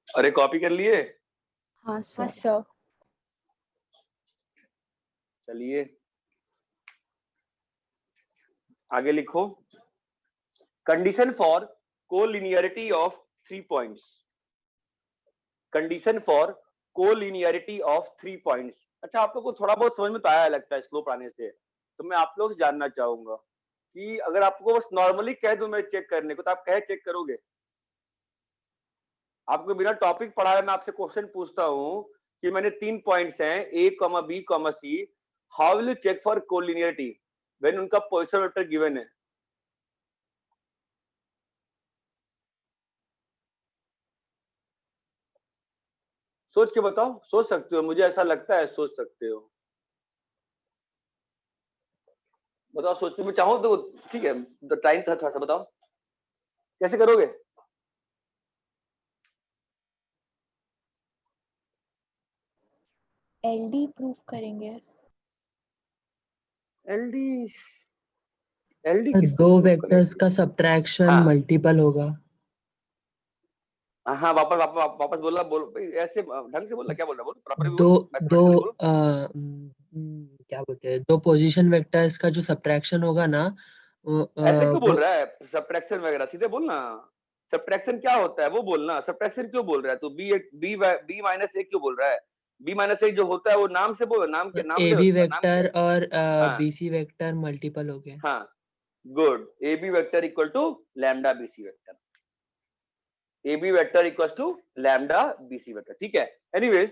Speaker 1: अरे कॉपी कर लिए?
Speaker 7: हाँ
Speaker 2: हाँ
Speaker 7: सर।
Speaker 2: सर।
Speaker 1: चलिए आगे लिखो। Condition for collinearity of 3 points. Condition for collinearity of 3 points. अच्छा, आप लोग को थोड़ा बहुत समझ में तो आया लगता है स्लो पढ़ाने से। तो मैं आप लोग से जानना चाहूंगा कि अगर आपको बस नॉर्मली कह दूं मैं चेक करने को, तो आप कहे चेक करोगे? आपको बिना टॉपिक पढ़ाए मैं आपसे क्वेश्चन पूछता हूं कि मैंने 3 पॉइंट्स हैं A comma B comma C, how will you check for collinearity when उनका पोजीशन वेक्टर गिवन है? सोच के बताओ। सोच सकते हो, मुझे ऐसा लगता है सोच सकते हो। बताओ, सोचने में चाहो तो ठीक है, तो टाइम था थोड़ा सा, बताओ कैसे करोगे?
Speaker 2: एलडी प्रूफ करेंगे।
Speaker 1: एलडी? एलडी
Speaker 8: दो
Speaker 1: किसको prove
Speaker 8: वेक्टर्स
Speaker 1: करेंगे?
Speaker 8: का सब्ट्रैक्शन
Speaker 1: हाँ
Speaker 8: मल्टीपल होगा।
Speaker 1: हाँ, वापस वापस वापस बोलना, बोल भाई, ऐसे ढंग से बोलना। क्या बोल रहा? बोलो प्रॉपर
Speaker 8: दो
Speaker 1: बोलो,
Speaker 8: दो
Speaker 1: मैथमेटिकली बोलो।
Speaker 8: क्या बोलते हैं, 2 पोजीशन वेक्टर्स का जो सब्ट्रैक्शन होगा ना
Speaker 1: ऐसे क्यों बोल
Speaker 8: वो
Speaker 1: रहा है सब्ट्रैक्शन वगैरह? सीधे बोलना। सब्ट्रैक्शन क्या होता है वो बोलना। सब्ट्रैक्शन क्यों बोल रहा है तू? बी माइनस ए क्यों बोल रहा है? बी माइनस ए जो होता है वो नाम से बोल, नाम के नाम
Speaker 8: ए
Speaker 1: ले
Speaker 8: बी
Speaker 1: उसका नाम क्या
Speaker 8: वेक्टर
Speaker 1: है?
Speaker 8: और
Speaker 1: हाँ
Speaker 8: बीसी वेक्टर मल्टीपल हो गए।
Speaker 1: हाँ, good. A B vector equal to lambda B C vector. AB vector equals to lambda BC vector. ठीक है. Anyways,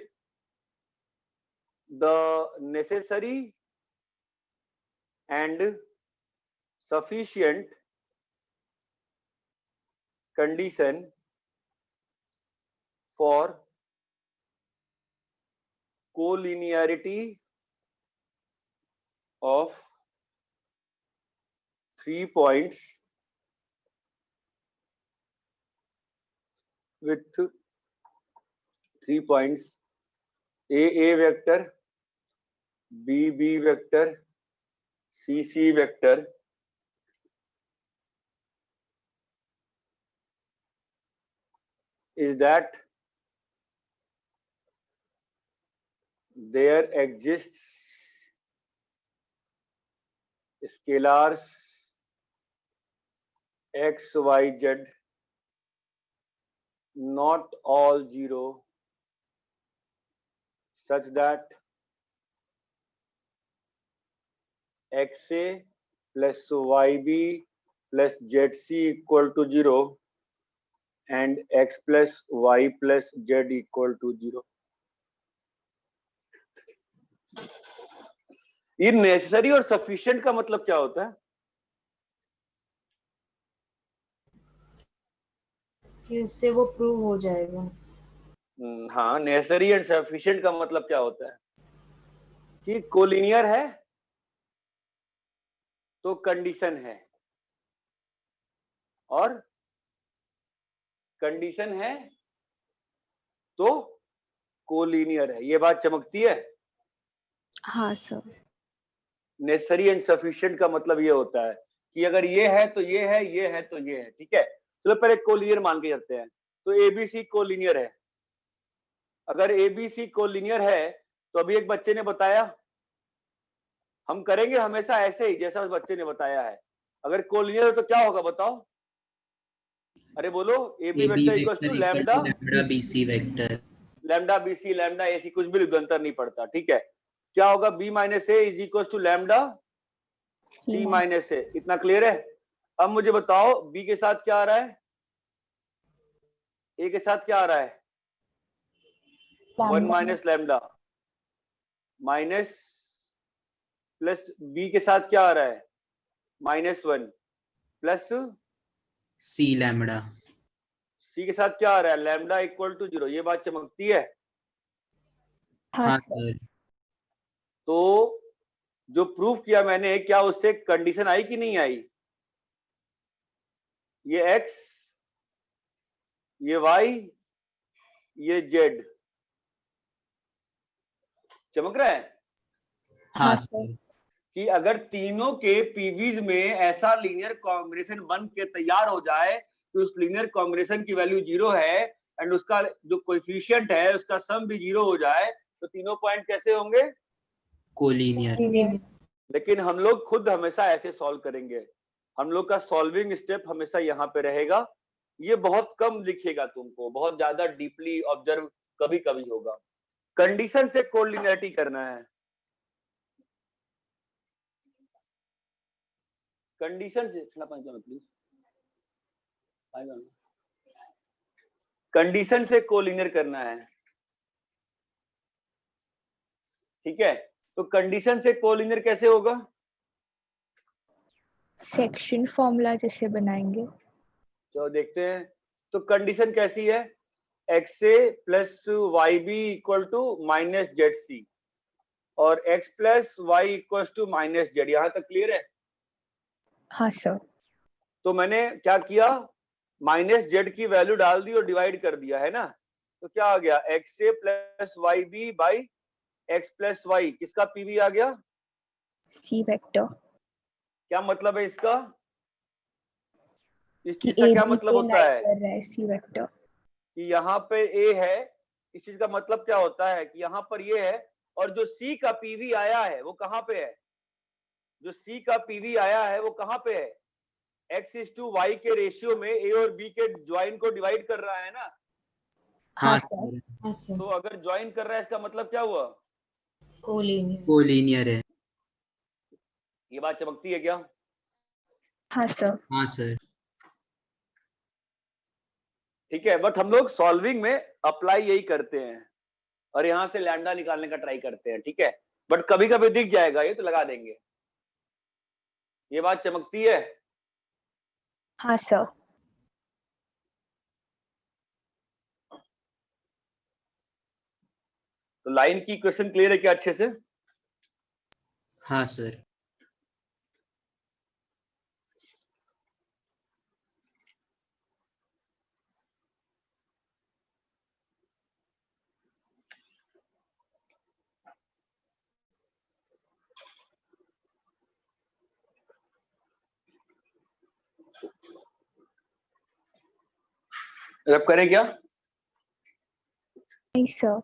Speaker 1: the necessary and sufficient condition for collinearity of 3 points with 3 points AA vector, BB vector, CC vector is that there exists scalars x, y, z, not all zero, such that xa plus yb plus zc equal to 0 and x plus y plus z equal to 0. ये necessary और sufficient का मतलब क्या होता है?
Speaker 7: कि उससे वो प्रूव हो जाएगा।
Speaker 1: हाँ, नेसेसरी एंड सफिशिएंट का मतलब क्या होता है कि कोलिनियर है तो कंडीशन है और कंडीशन है तो कोलिनियर है। ये बात चमकती है।
Speaker 7: हाँ सर।
Speaker 1: नेसेसरी एंड सफिशिएंट का मतलब ये होता है कि अगर ये है तो ये है, ये है तो ये है। ठीक है, चलो पहले कोलिनियर मान के चलते हैं। तो एबीसी कोलिनियर है। अगर एबीसी कोलिनियर है तो अभी एक बच्चे ने बताया, हम करेंगे हमेशा ऐसे ही जैसा उस बच्चे ने बताया है। अगर कोलिनियर है तो क्या होगा बताओ? अरे बोलो, AB vector equals to lambda
Speaker 3: BC vector,
Speaker 1: lambda BC lambda AC, कुछ भी अंतर नहीं पड़ता। ठीक है, क्या होगा? B minus A is equal to lambda C minus A। इतना क्लियर है? अब मुझे बताओ B के साथ क्या आ रहा है, A के साथ क्या आ रहा है? 1 minus lambda minus plus B के साथ क्या आ रहा है? -1 प्लस
Speaker 3: C लैम्डा,
Speaker 1: C के साथ क्या आ रहा है? Lambda equal to 0। ये बात चमकती है।
Speaker 3: हाँ सर।
Speaker 1: तो जो प्रूफ किया मैंने, क्या उससे कंडीशन आई कि नहीं आई? ये x, ये y, ये z चमक रहा है
Speaker 3: हाँ सर।
Speaker 1: कि अगर तीनों के पीवीज में ऐसा लीनियर कॉम्बिनेशन बन के तैयार हो जाए कि उस लीनियर कॉम्बिनेशन की वैल्यू 0 है एंड उसका जो कोएफिशिएंट है उसका सम भी 0 हो जाए, तो तीनों पॉइंट कैसे होंगे?
Speaker 3: कोलिनियर।
Speaker 1: लेकिन हम लोग खुद हमेशा ऐसे सॉल्व करेंगे। हम लोग का सॉल्विंग स्टेप हमेशा यहाँ पे रहेगा। ये बहुत कम दिखेगा तुमको, बहुत ज्यादा डीपली ऑब्जर्व कभी कभी होगा। कंडीशन से कोलिनियरिटी करना है। कंडीशन से प्लीज, कंडीशन से कोलिनियर करना है। ठीक है, तो कंडीशन से कोलिनियर कैसे होगा?
Speaker 2: सेक्शन फॉर्मूला जैसे बनाएंगे।
Speaker 1: तो देखते हैं। तो कंडीशन कैसी है? XA plus YB equal to minus ZC और X plus Y equal to minus Z। यहां तक क्लियर है?
Speaker 2: हाँ सर।
Speaker 1: तो मैंने क्या किया, माइनस Z की वैल्यू डाल दी और डिवाइड कर दिया है ना। तो क्या आ गया? XA plus YB by X plus Y। किसका PV आ गया?
Speaker 2: C vector.
Speaker 1: क्या मतलब है इसका? इस
Speaker 2: कि
Speaker 1: चीज का क्या
Speaker 2: AB
Speaker 1: मतलब
Speaker 2: पे
Speaker 1: होता
Speaker 2: लाई
Speaker 1: है
Speaker 2: कर रहा है C वेक्टर।
Speaker 1: कि यहाँ पे A है। इस चीज का मतलब क्या होता है कि यहाँ पर ये है और जो C का PV आया है वो कहाँ पे है? जो C का PV आया है वो कहाँ पे है? X:Y के रेशियो में A और B के ज्वाइन को डिवाइड कर रहा है ना।
Speaker 2: हाँ सर।
Speaker 1: तो अगर ज्वाइन कर रहा है इसका मतलब क्या हुआ?
Speaker 3: कोलिनियर है।
Speaker 1: ये बात चमकती है क्या?
Speaker 2: हाँ सर।
Speaker 3: हाँ सर।
Speaker 1: ठीक है, बट हम लोग सॉल्विंग में अप्लाई यही करते हैं और यहां से लैम्डा निकालने का ट्राई करते हैं, ठीक है। बट कभी कभी दिख जाएगा ये, तो लगा देंगे। ये बात चमकती है।
Speaker 2: हाँ सर।
Speaker 1: तो लाइन की क्वेश्चन क्लियर है क्या अच्छे से?
Speaker 3: हाँ सर।
Speaker 1: रब करें क्या?
Speaker 2: नहीं सर।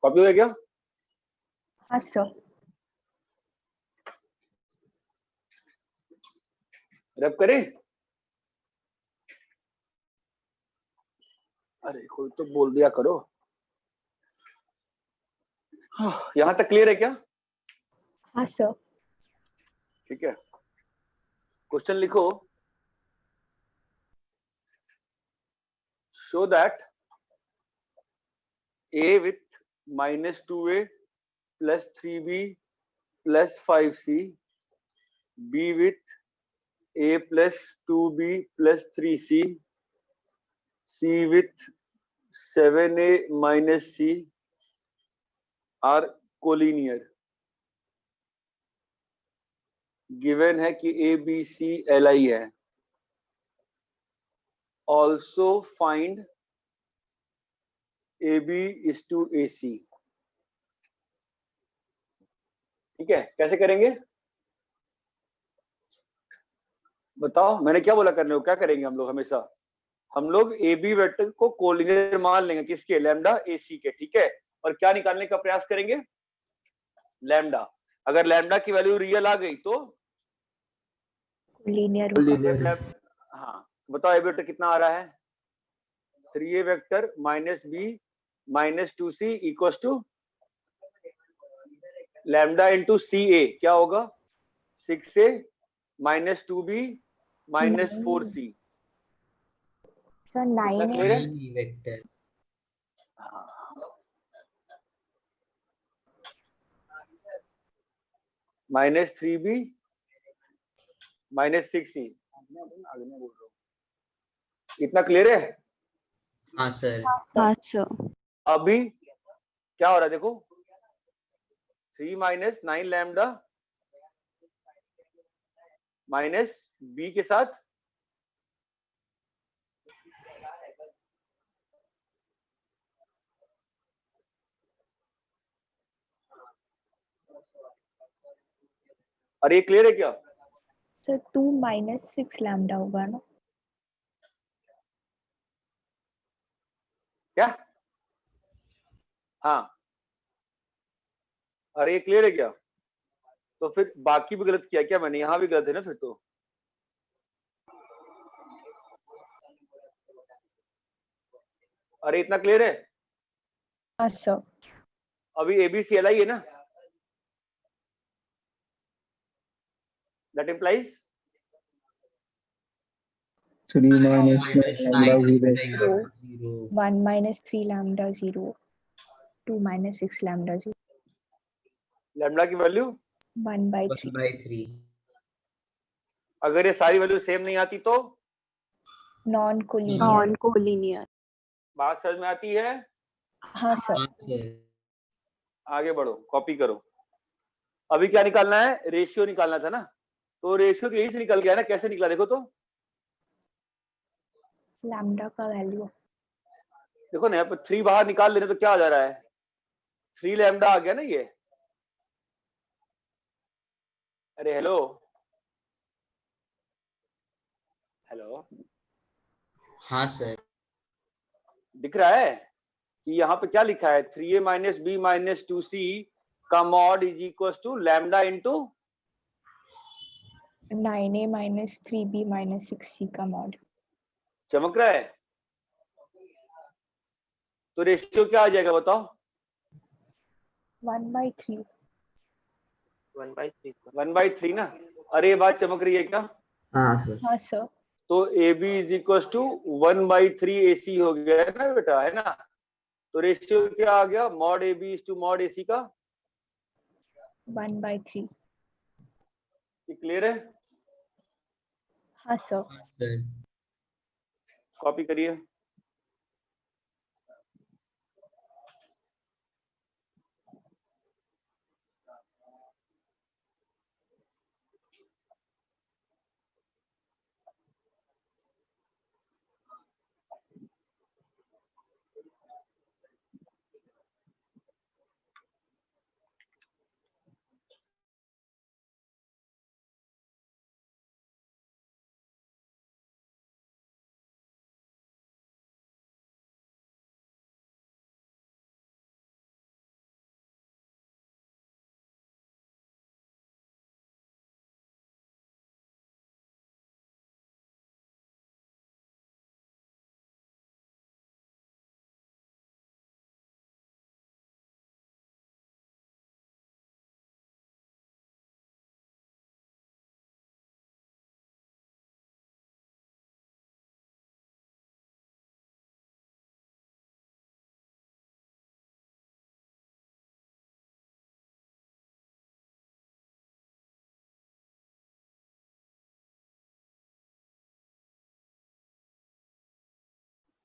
Speaker 1: कॉपी हो गया?
Speaker 2: हाँ सर।
Speaker 1: रैप करें? अरे कोई तो बोल दिया करो। यहाँ तक क्लियर है क्या?
Speaker 2: हाँ सर।
Speaker 1: ठीक है, क्वेश्चन लिखो। Show that a with -2a plus 3b plus 5c, b with a plus 2b plus 3c, c with 7a minus c are collinear। Given है कि a b c li है। Also find ab is to ac। ठीक है, कैसे करेंगे बताओ? मैंने क्या बोला करने को? क्या करेंगे हम लोग? हमेशा हम लोग ए बी वेक्टर को कोलिनियर मान लेंगे। किसके? लैम्डा ए सी के। ठीक है, और क्या निकालने का प्रयास करेंगे? लैम्डा। अगर लैम्डा की वैल्यू रियल आ गई तो
Speaker 2: लीनियर।
Speaker 1: हाँ बताओ, ए वेक्टर कितना आ रहा है? 3a vector minus B minus 2c equal to lambda into C A. क्या होगा? 6a minus 2b minus 4c।
Speaker 2: Sir 9
Speaker 1: clear है?
Speaker 3: Vector
Speaker 1: minus 3b minus 6c। इतना क्लियर है?
Speaker 3: हाँ सर।
Speaker 7: हाँ सर।
Speaker 1: अभी क्या हो रहा है देखो, 3 माइनस 9 लैम्डा माइनस बी के साथ अरे ये क्लियर है क्या?
Speaker 2: सर 2 माइनस 6 लैम्डा होगा ना?
Speaker 1: क्या? हाँ, अरे ये क्लियर है क्या? तो फिर बाकी भी गलत किया क्या मैंने? यहाँ भी गलत है ना फिर तो। अरे इतना क्लियर है?
Speaker 2: हाँ सर।
Speaker 1: अभी एबीसी एल आई है ना? That implies
Speaker 6: 3 minus 9 lambda 0।
Speaker 2: 1 minus 3 lambda 0, 2 minus 6 lambda 0,
Speaker 1: lambda की वैल्यू
Speaker 2: 1 by 3।
Speaker 3: 1/3।
Speaker 1: अगर ये सारी वैल्यू सेम नहीं आती तो
Speaker 2: नॉन कोलिनियर।
Speaker 7: Non collinear.
Speaker 1: बात समझ में आती है?
Speaker 2: हाँ सर।
Speaker 3: हाँ सर।
Speaker 1: आगे बढ़ो, कॉपी करो। अभी क्या निकालना है? रेशियो निकालना था ना? तो रेशियो तो यही से निकल गया ना? कैसे निकला देखो तो।
Speaker 2: लैम्डा का वैल्यू
Speaker 1: देखो ना, यहाँ पर 3 बाहर निकाल लेने तो क्या आ जा रहा है? 3 लैम्डा आ गया ना ये। अरे हेलो हेलो,
Speaker 3: हाँ सर।
Speaker 1: दिख रहा है कि यहाँ पे क्या लिखा है? 3a minus B minus 2c का mod is equal to lambda into
Speaker 2: 9a minus 3b minus 6c का मॉड।
Speaker 1: चमक रहा है? तो रेशियो क्या आ जाएगा बताओ?
Speaker 2: 1 by 3।
Speaker 5: 1/3।
Speaker 1: 1/3 ना? अरे ये बात चमक रही है क्या?
Speaker 3: हाँ सर।
Speaker 2: हाँ सर।
Speaker 1: तो A B is equal to 1/3 AC हो गया है ना बेटा, है ना? तो रेशियो क्या आ गया? Mod A B is to mod AC का
Speaker 2: 1 by 3।
Speaker 1: क्लियर है?
Speaker 2: हाँ सर।
Speaker 3: हाँ सर।
Speaker 1: कॉपी करिए।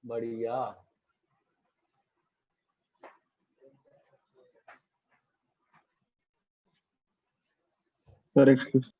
Speaker 1: बढ़िया।
Speaker 6: Sir excuse.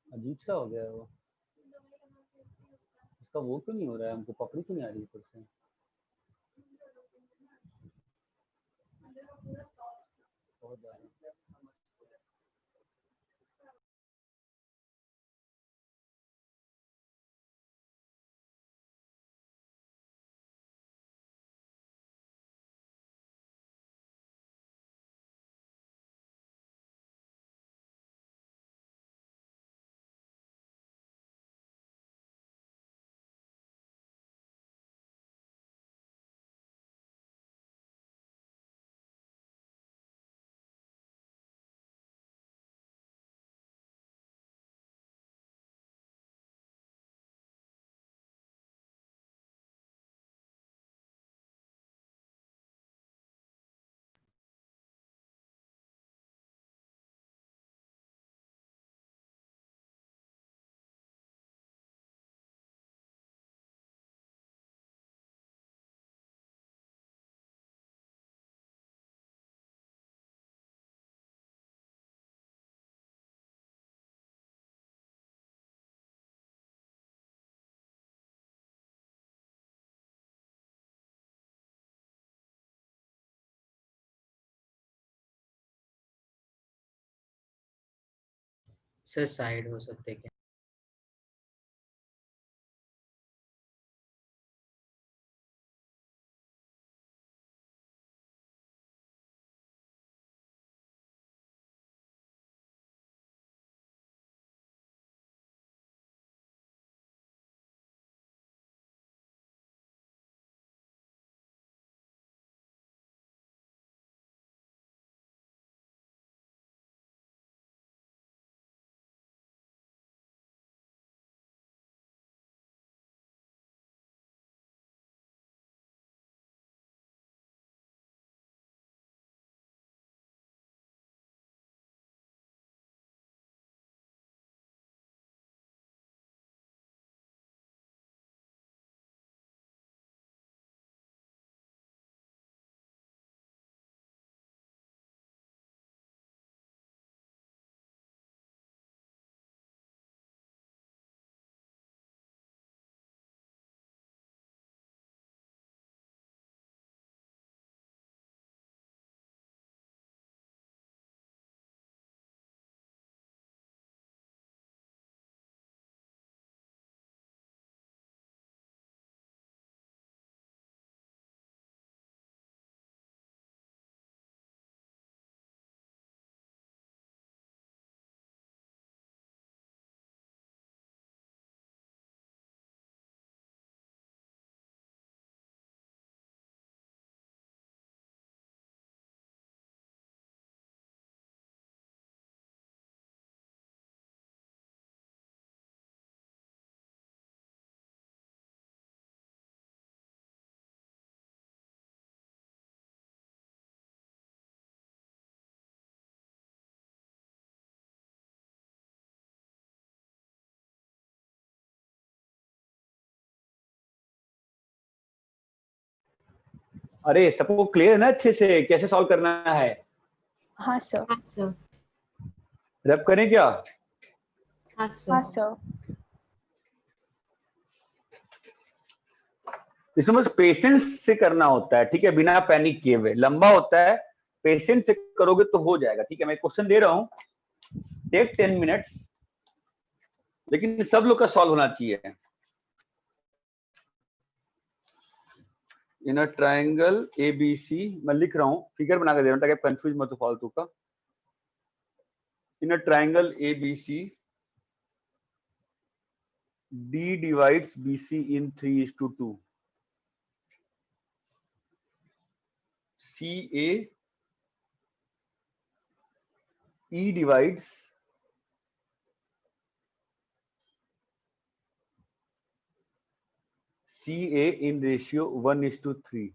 Speaker 9: अजीब सा हो गया है वो, उसका वो क्यों नहीं हो रहा है, हमको पकड़ी क्यों नहीं आ रही ऊपर से। बहुत ज्यादा।
Speaker 3: सर साइड हो सकते क्या?
Speaker 9: अरे सबको क्लियर है ना अच्छे से कैसे सॉल्व करना है?
Speaker 2: हाँ सर।
Speaker 9: रब करें क्या?
Speaker 2: हाँ सर।
Speaker 9: इसमें बस पेशेंस से करना होता है, ठीक है, बिना पैनिक किए हुए। लंबा होता है, पेशेंस से करोगे तो हो जाएगा, ठीक है। मैं क्वेश्चन दे रहा हूं, टेक 10 मिनट्स, लेकिन सब लोग का सॉल्व होना चाहिए। इन अ ट्राइंगल ABC, मैं लिख रहा हूं, फिगर बना के दे रहा हूं ताकि आप कंफ्यूज मत हो फालतू का। In a triangle ABC, D divides BC in 3:2. CA E divides CA in ratio 1:3.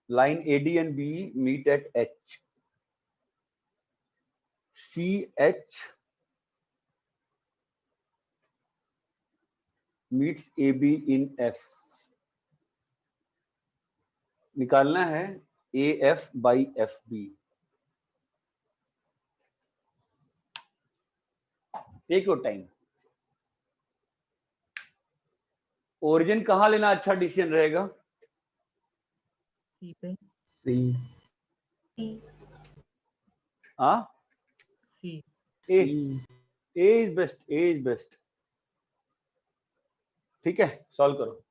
Speaker 9: Line AD and BE meet at H. CH meets AB in F. निकालना है AF by FB. Take your time. Origin कहां लेना अच्छा decision रहेगा?
Speaker 8: C पे।
Speaker 3: C
Speaker 9: हाँ,
Speaker 8: C.
Speaker 9: A is best, A is best. ठीक है, सॉल्व करो।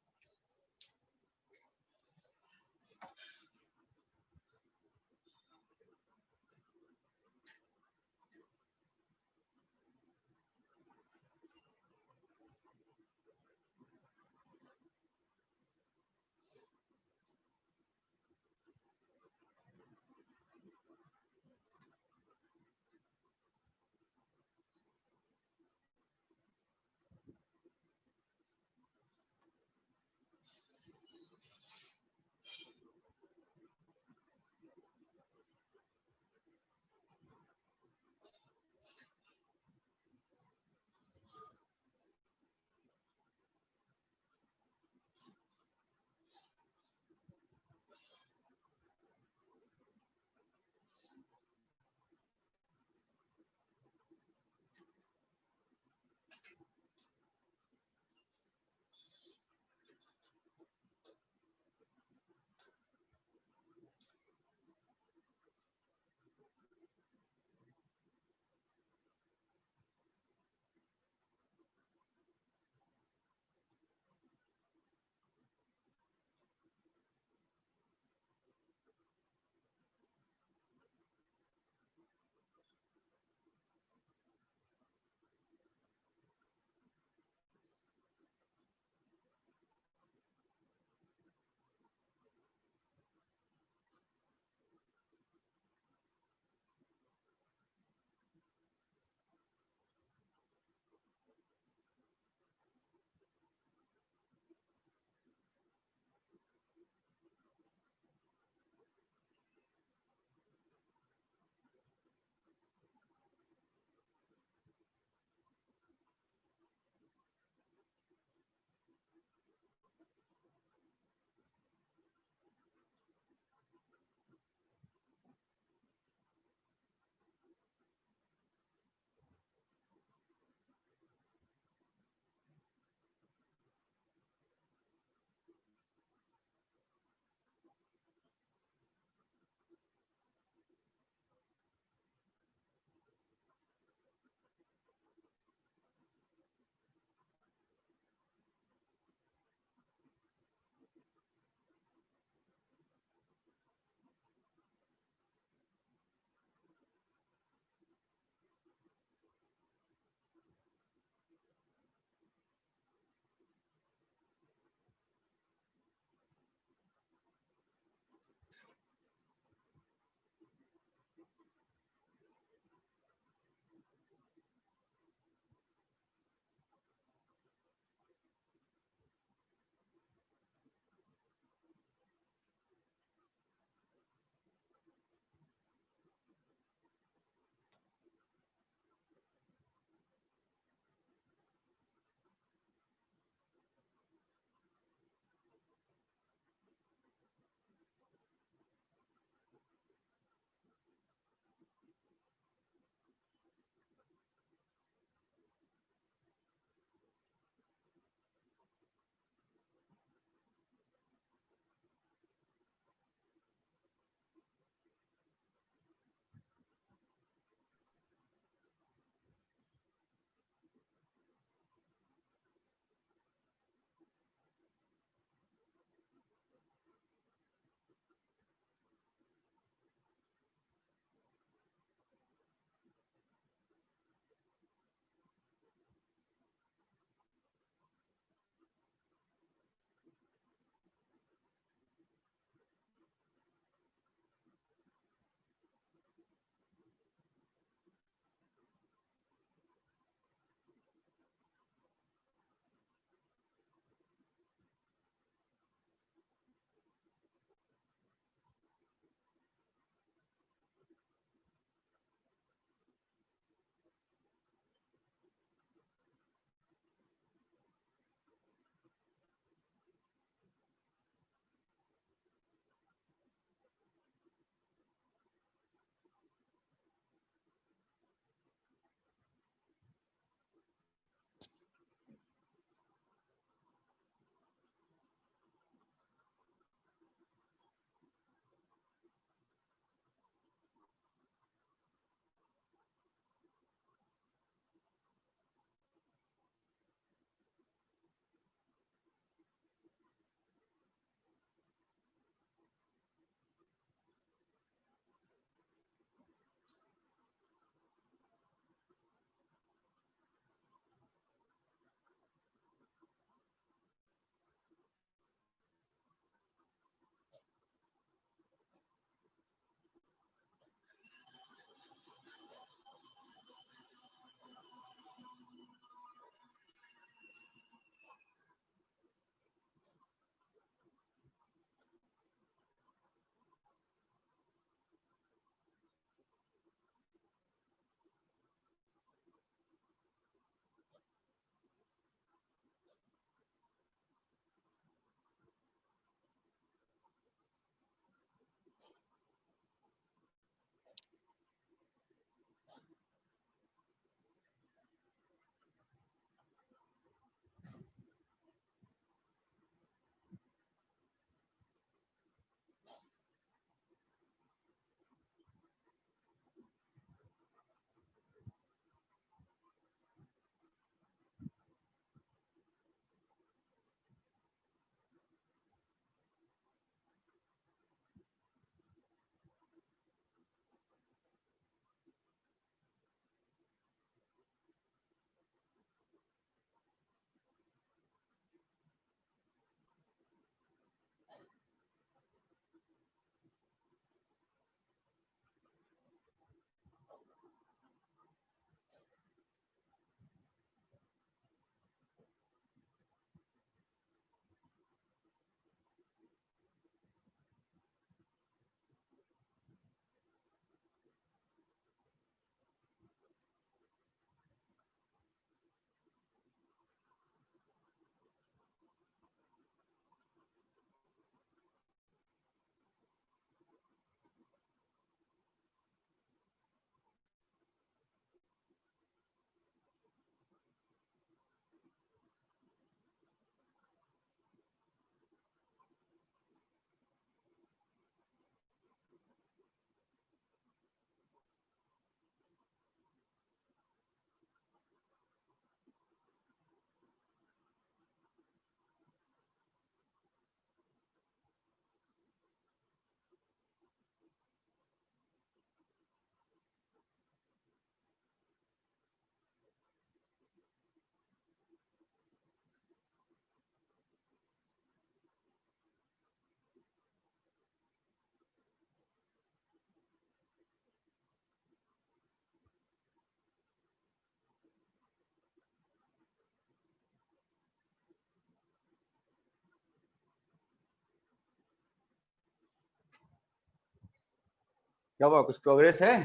Speaker 9: क्या हुआ, कुछ प्रोग्रेस है?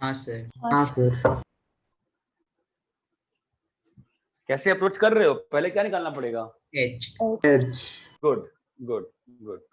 Speaker 3: हाँ सर।
Speaker 6: हाँ सर।
Speaker 9: कैसे अप्रोच कर रहे हो? पहले क्या निकालना पड़ेगा?
Speaker 3: H.
Speaker 6: H.
Speaker 9: Good good good.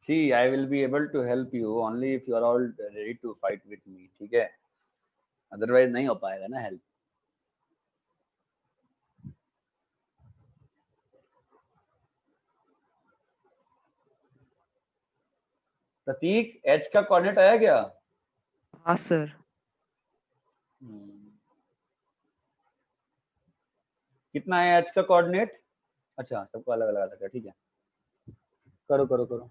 Speaker 9: See, I will be able to help you only if you are all ready to fight with me, ठीक है? Otherwise नहीं हो पाएगा ना help. प्रतीक, H का कोऑर्डिनेट आया क्या?
Speaker 5: हाँ सर।
Speaker 9: कितना है H का कोऑर्डिनेट? अच्छा, सबको अलग अलग आ सकता है, ठीक है। करो करो करो।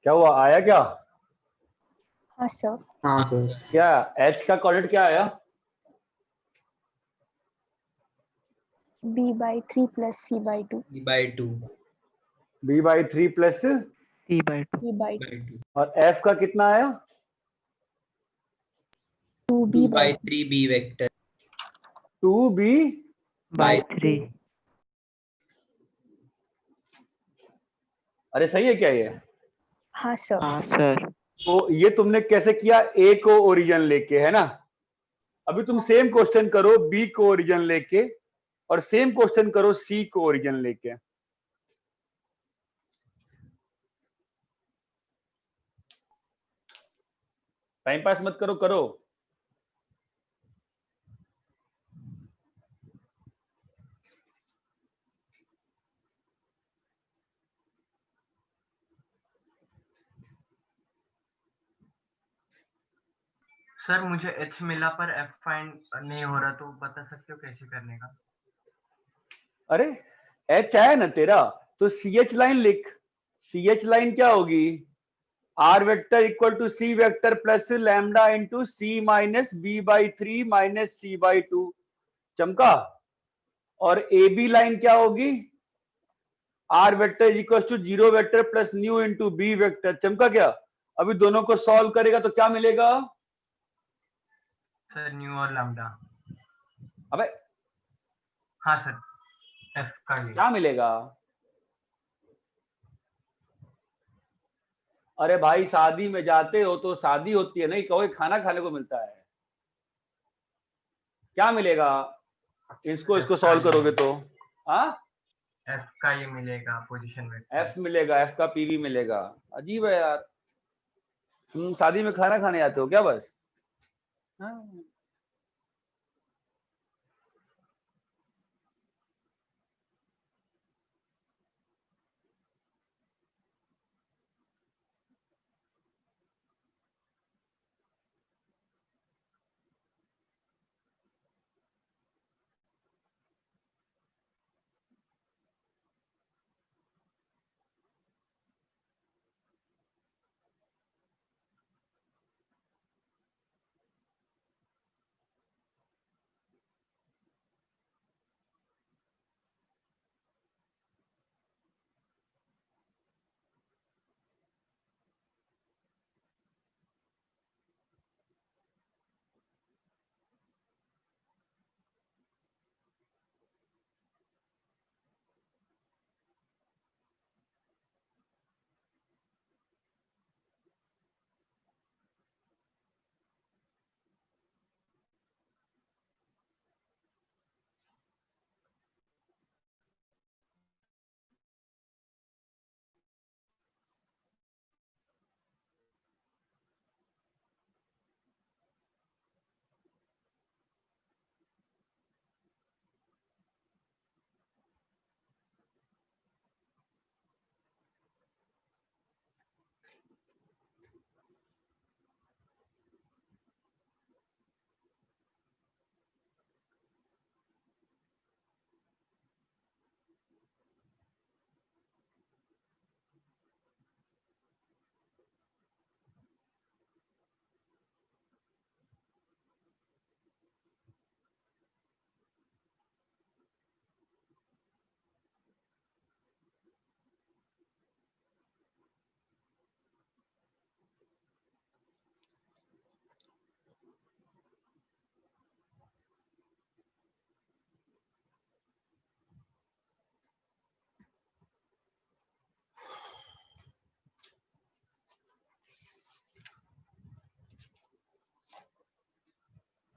Speaker 9: क्या हुआ, आया क्या?
Speaker 2: हाँ सर।
Speaker 6: हाँ सर।
Speaker 9: क्या H का कोऑर्डिनेट क्या आया?
Speaker 2: b/3 + c/2।
Speaker 3: b/2।
Speaker 9: b/3 plus
Speaker 5: C/2।
Speaker 2: b/2।
Speaker 9: और F का कितना आया?
Speaker 2: 2b/3।
Speaker 3: 2/3 b vector
Speaker 9: 2b
Speaker 5: bye 3।
Speaker 9: अरे सही है क्या ये?
Speaker 2: हाँ सर।
Speaker 5: हाँ सर।
Speaker 9: तो ये तुमने कैसे किया? A को ओरिजिन लेके, है ना? अभी तुम सेम क्वेश्चन करो B को ओरिजिन लेके और सेम क्वेश्चन करो C को ओरिजिन लेके। टाइम पास मत करो, करो।
Speaker 10: सर मुझे H मिला पर F फाइंड नहीं हो रहा, तो बता सकते हो कैसे करने का?
Speaker 9: अरे H आया ना तेरा, तो CH लाइन लिख। CH लाइन क्या होगी? R vector equal to C vector plus lambda into C minus b/3 minus c/2। चमका। और AB लाइन क्या होगी? R vector equal to 0 vector plus nu into B vector. चमका क्या? अभी दोनों को सॉल्व करेगा तो क्या मिलेगा?
Speaker 10: सर न्यू और लैम्डा।
Speaker 9: अबे
Speaker 10: हाँ सर, एफ का ये।
Speaker 9: क्या मिलेगा? अरे भाई शादी में जाते हो तो शादी होती है, नहीं कहो खाना खाने को मिलता है। क्या मिलेगा इसको सॉल्व करोगे तो? हाँ,
Speaker 10: एफ का ये मिलेगा पोजीशन वेक्टर।
Speaker 9: एफ मिलेगा, एफ का पीवी मिलेगा। अजीब है यार, तुम शादी में खाना खाने आते हो क्या बस? हाँ।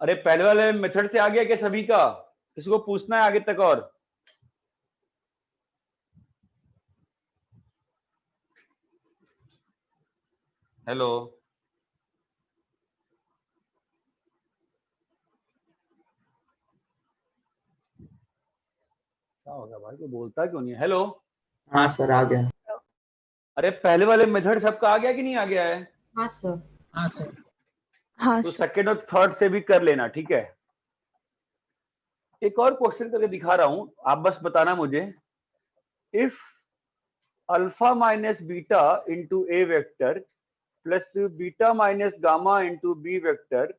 Speaker 9: अरे पहले वाले मेथड से आ गया क्या सभी का? किसी को पूछना है आगे तक? और हेलो, क्या हो गया भाई, कोई बोलता क्यों नहीं है? हेलो।
Speaker 3: हाँ सर आ गया।
Speaker 9: अरे पहले वाले मेथड सबका आ गया कि नहीं आ गया है?
Speaker 7: हाँ सर।
Speaker 8: हाँ सर।
Speaker 7: हाँ
Speaker 9: तो
Speaker 7: सर।
Speaker 9: सेकेंड और थर्ड से भी कर लेना, ठीक है? एक और क्वेश्चन करके दिखा रहा हूं, आप बस बताना मुझे। If alpha minus beta into A vector plus beta minus gamma into B vector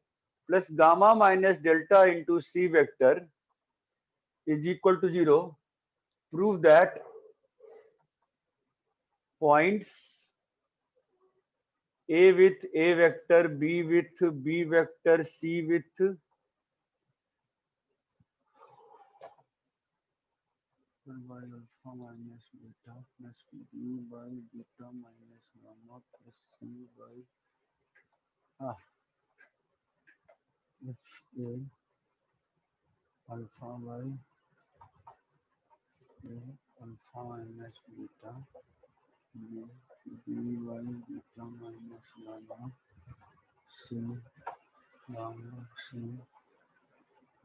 Speaker 9: plus gamma minus delta into C vector is equal to 0, prove that points A with A vector, B with B vector, C with 1 by alpha minus beta plus B by beta minus gamma plus C by if A alpha by A alpha minus beta B by beta minus gamma C gamma C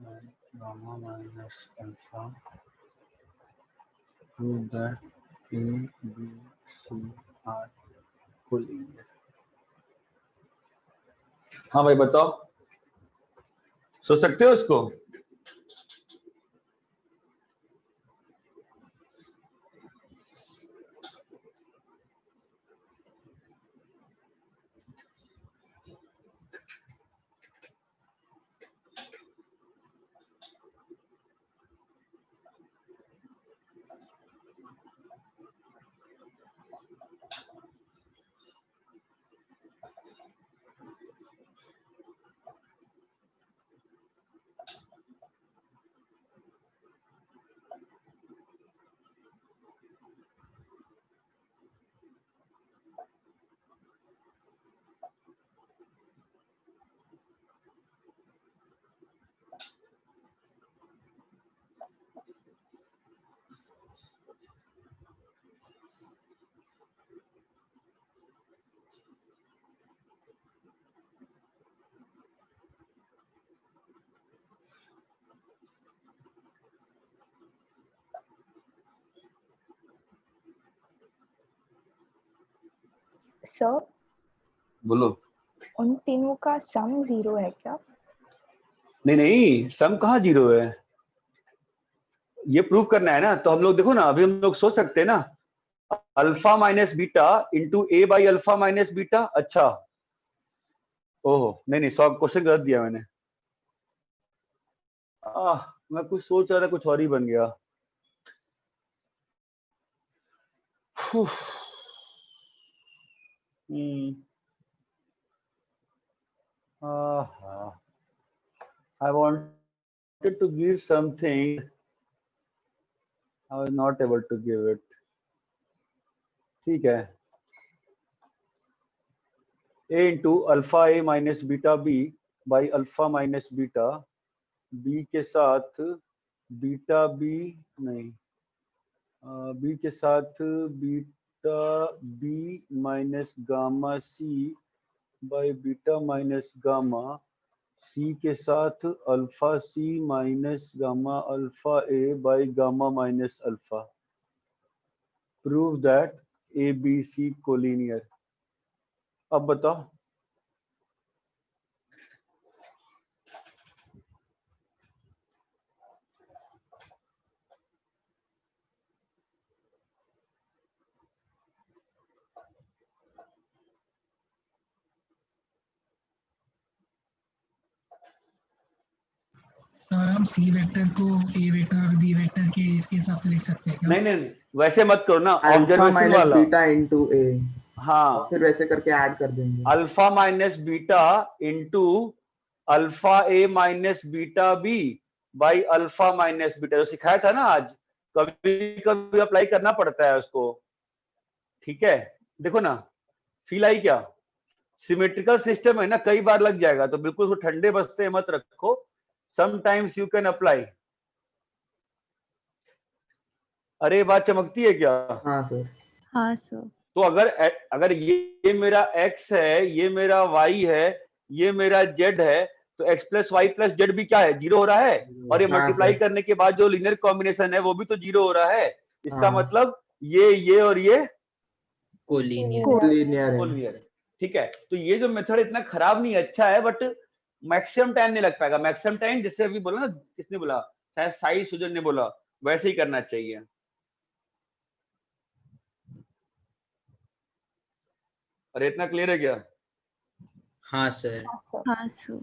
Speaker 9: and gamma minus alpha, prove that A, B, C are collinear. हाँ भाई बताओ, सोच सकते हो इसको?
Speaker 2: Sir
Speaker 9: बोलो।
Speaker 2: उन तीनों का सम 0 है क्या?
Speaker 9: नहीं नहीं, सम कहाँ 0 है, ये प्रूव करना है ना। तो हम लोग देखो ना, अभी हम लोग सोच सकते हैं ना, alpha minus beta into A by alpha minus beta. अच्छा, ओहो नहीं नहीं, सॉल्व क्वेश्चन गलत दिया मैंने। मैं कुछ सोच रहा था, कुछ और ही बन गया। I wanted to give something, I was not able to give it. ठीक है, a into alpha A minus beta B by alpha minus beta B के साथ बीटा बी नहीं, बी के साथ beta B minus gamma C by beta minus gamma C के साथ alpha C minus gamma alpha A by gamma minus alpha. Prove that A B C collinear. अब बताओ।
Speaker 11: Sir हम सी वेक्टर को A vector और B vector के इसके हिसाब से लिख सकते हैं क्या?
Speaker 9: नहीं नहीं, वैसे मत करो ना,
Speaker 6: अल्फा
Speaker 9: ऑब्जर्वेशन
Speaker 6: माइनस
Speaker 9: वाला।
Speaker 6: बीटा इंटू ए,
Speaker 9: हाँ,
Speaker 6: फिर वैसे करके ऐड कर देंगे।
Speaker 9: Alpha minus beta into alpha A minus beta B by alpha minus beta, जो सिखाया था ना आज, कभी कभी अप्लाई करना पड़ता है उसको। ठीक है, देखो ना, फील आई क्या? सिमेट्रिकल सिस्टम है ना, कई बार लग जाएगा, तो बिल्कुल उसको ठंडे बस्ते मत रखो। Sometimes you can apply. अरे बात चमकती है क्या?
Speaker 6: हाँ सर।
Speaker 7: हाँ सर।
Speaker 9: तो अगर ये मेरा x है, ये मेरा y है, ये मेरा z है, तो x plus Y plus Z भी क्या है? 0 हो रहा है। और ये
Speaker 6: हाँ,
Speaker 9: मल्टीप्लाई
Speaker 6: सर।
Speaker 9: करने के बाद जो लीनियर कॉम्बिनेशन है वो भी तो 0 हो रहा है। इसका
Speaker 6: हाँ।
Speaker 9: मतलब ये और ये
Speaker 3: कोलिनियर।
Speaker 6: कोलिनियर है।
Speaker 9: कोलिनियर है। ठीक है, तो ये जो मेथड इतना खराब नहीं, अच्छा है, बट मैक्सिमम टाइम नहीं लग पाएगा। मैक्सिमम टाइम जैसे अभी बोला ना, किसने बोला, शायद साई सुजन ने बोला, वैसे ही करना चाहिए। अरे इतना क्लियर है क्या?
Speaker 3: हाँ सर।
Speaker 7: हाँ सर।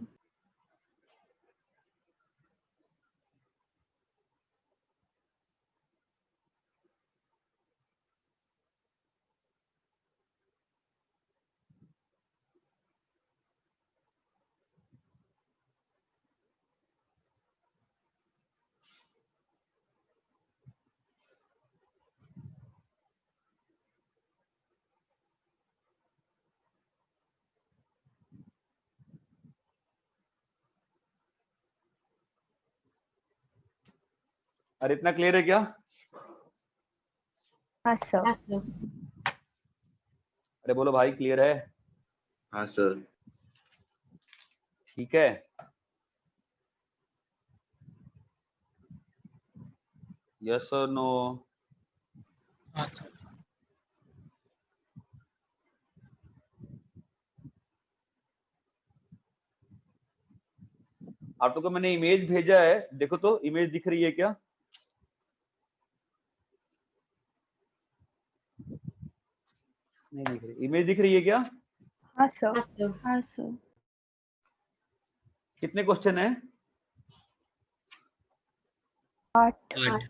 Speaker 9: अरे इतना क्लियर है क्या?
Speaker 2: हाँ सर।
Speaker 9: अरे बोलो भाई, क्लियर है?
Speaker 4: हाँ सर।
Speaker 9: ठीक है, यस और नो?
Speaker 11: हाँ सर।
Speaker 9: आप लोगों को मैंने इमेज भेजा है, देखो तो इमेज दिख रही है क्या? नहीं दिख रही। इमेज दिख रही है क्या?
Speaker 2: हाँ सर।
Speaker 7: हाँ सर।
Speaker 9: कितने क्वेश्चन है?
Speaker 2: 8।
Speaker 3: 8।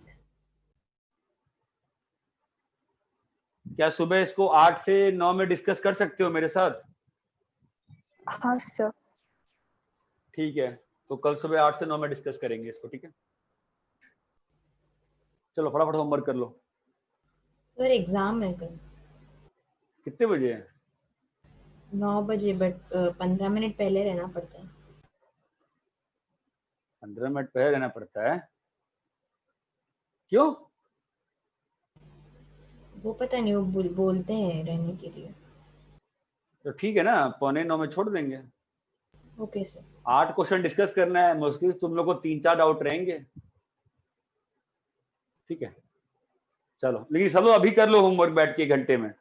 Speaker 9: क्या सुबह इसको 8 से 9 में डिस्कस कर सकते हो मेरे साथ?
Speaker 2: हाँ सर।
Speaker 9: ठीक है, तो कल सुबह 8 से 9 में डिस्कस करेंगे इसको। ठीक है, चलो फटाफट होमवर्क कर लो।
Speaker 12: सर एग्जाम है कल।
Speaker 9: कितने बजे है?
Speaker 12: 9 बजे, बट 15 मिनट पहले रहना पड़ता है।
Speaker 9: 15 मिनट पहले रहना पड़ता है? क्यों?
Speaker 12: वो पता नहीं, वो बोलते हैं रहने के लिए।
Speaker 9: तो ठीक है ना, 8:45 में छोड़ देंगे।
Speaker 12: Okay sir.
Speaker 9: 8 क्वेश्चन डिस्कस करना है, मुश्किल तुम लोग को 3-4 डाउट रहेंगे। ठीक है, चलो, लेकिन चलो अभी कर लो होमवर्क बैठ के 1 घंटे में।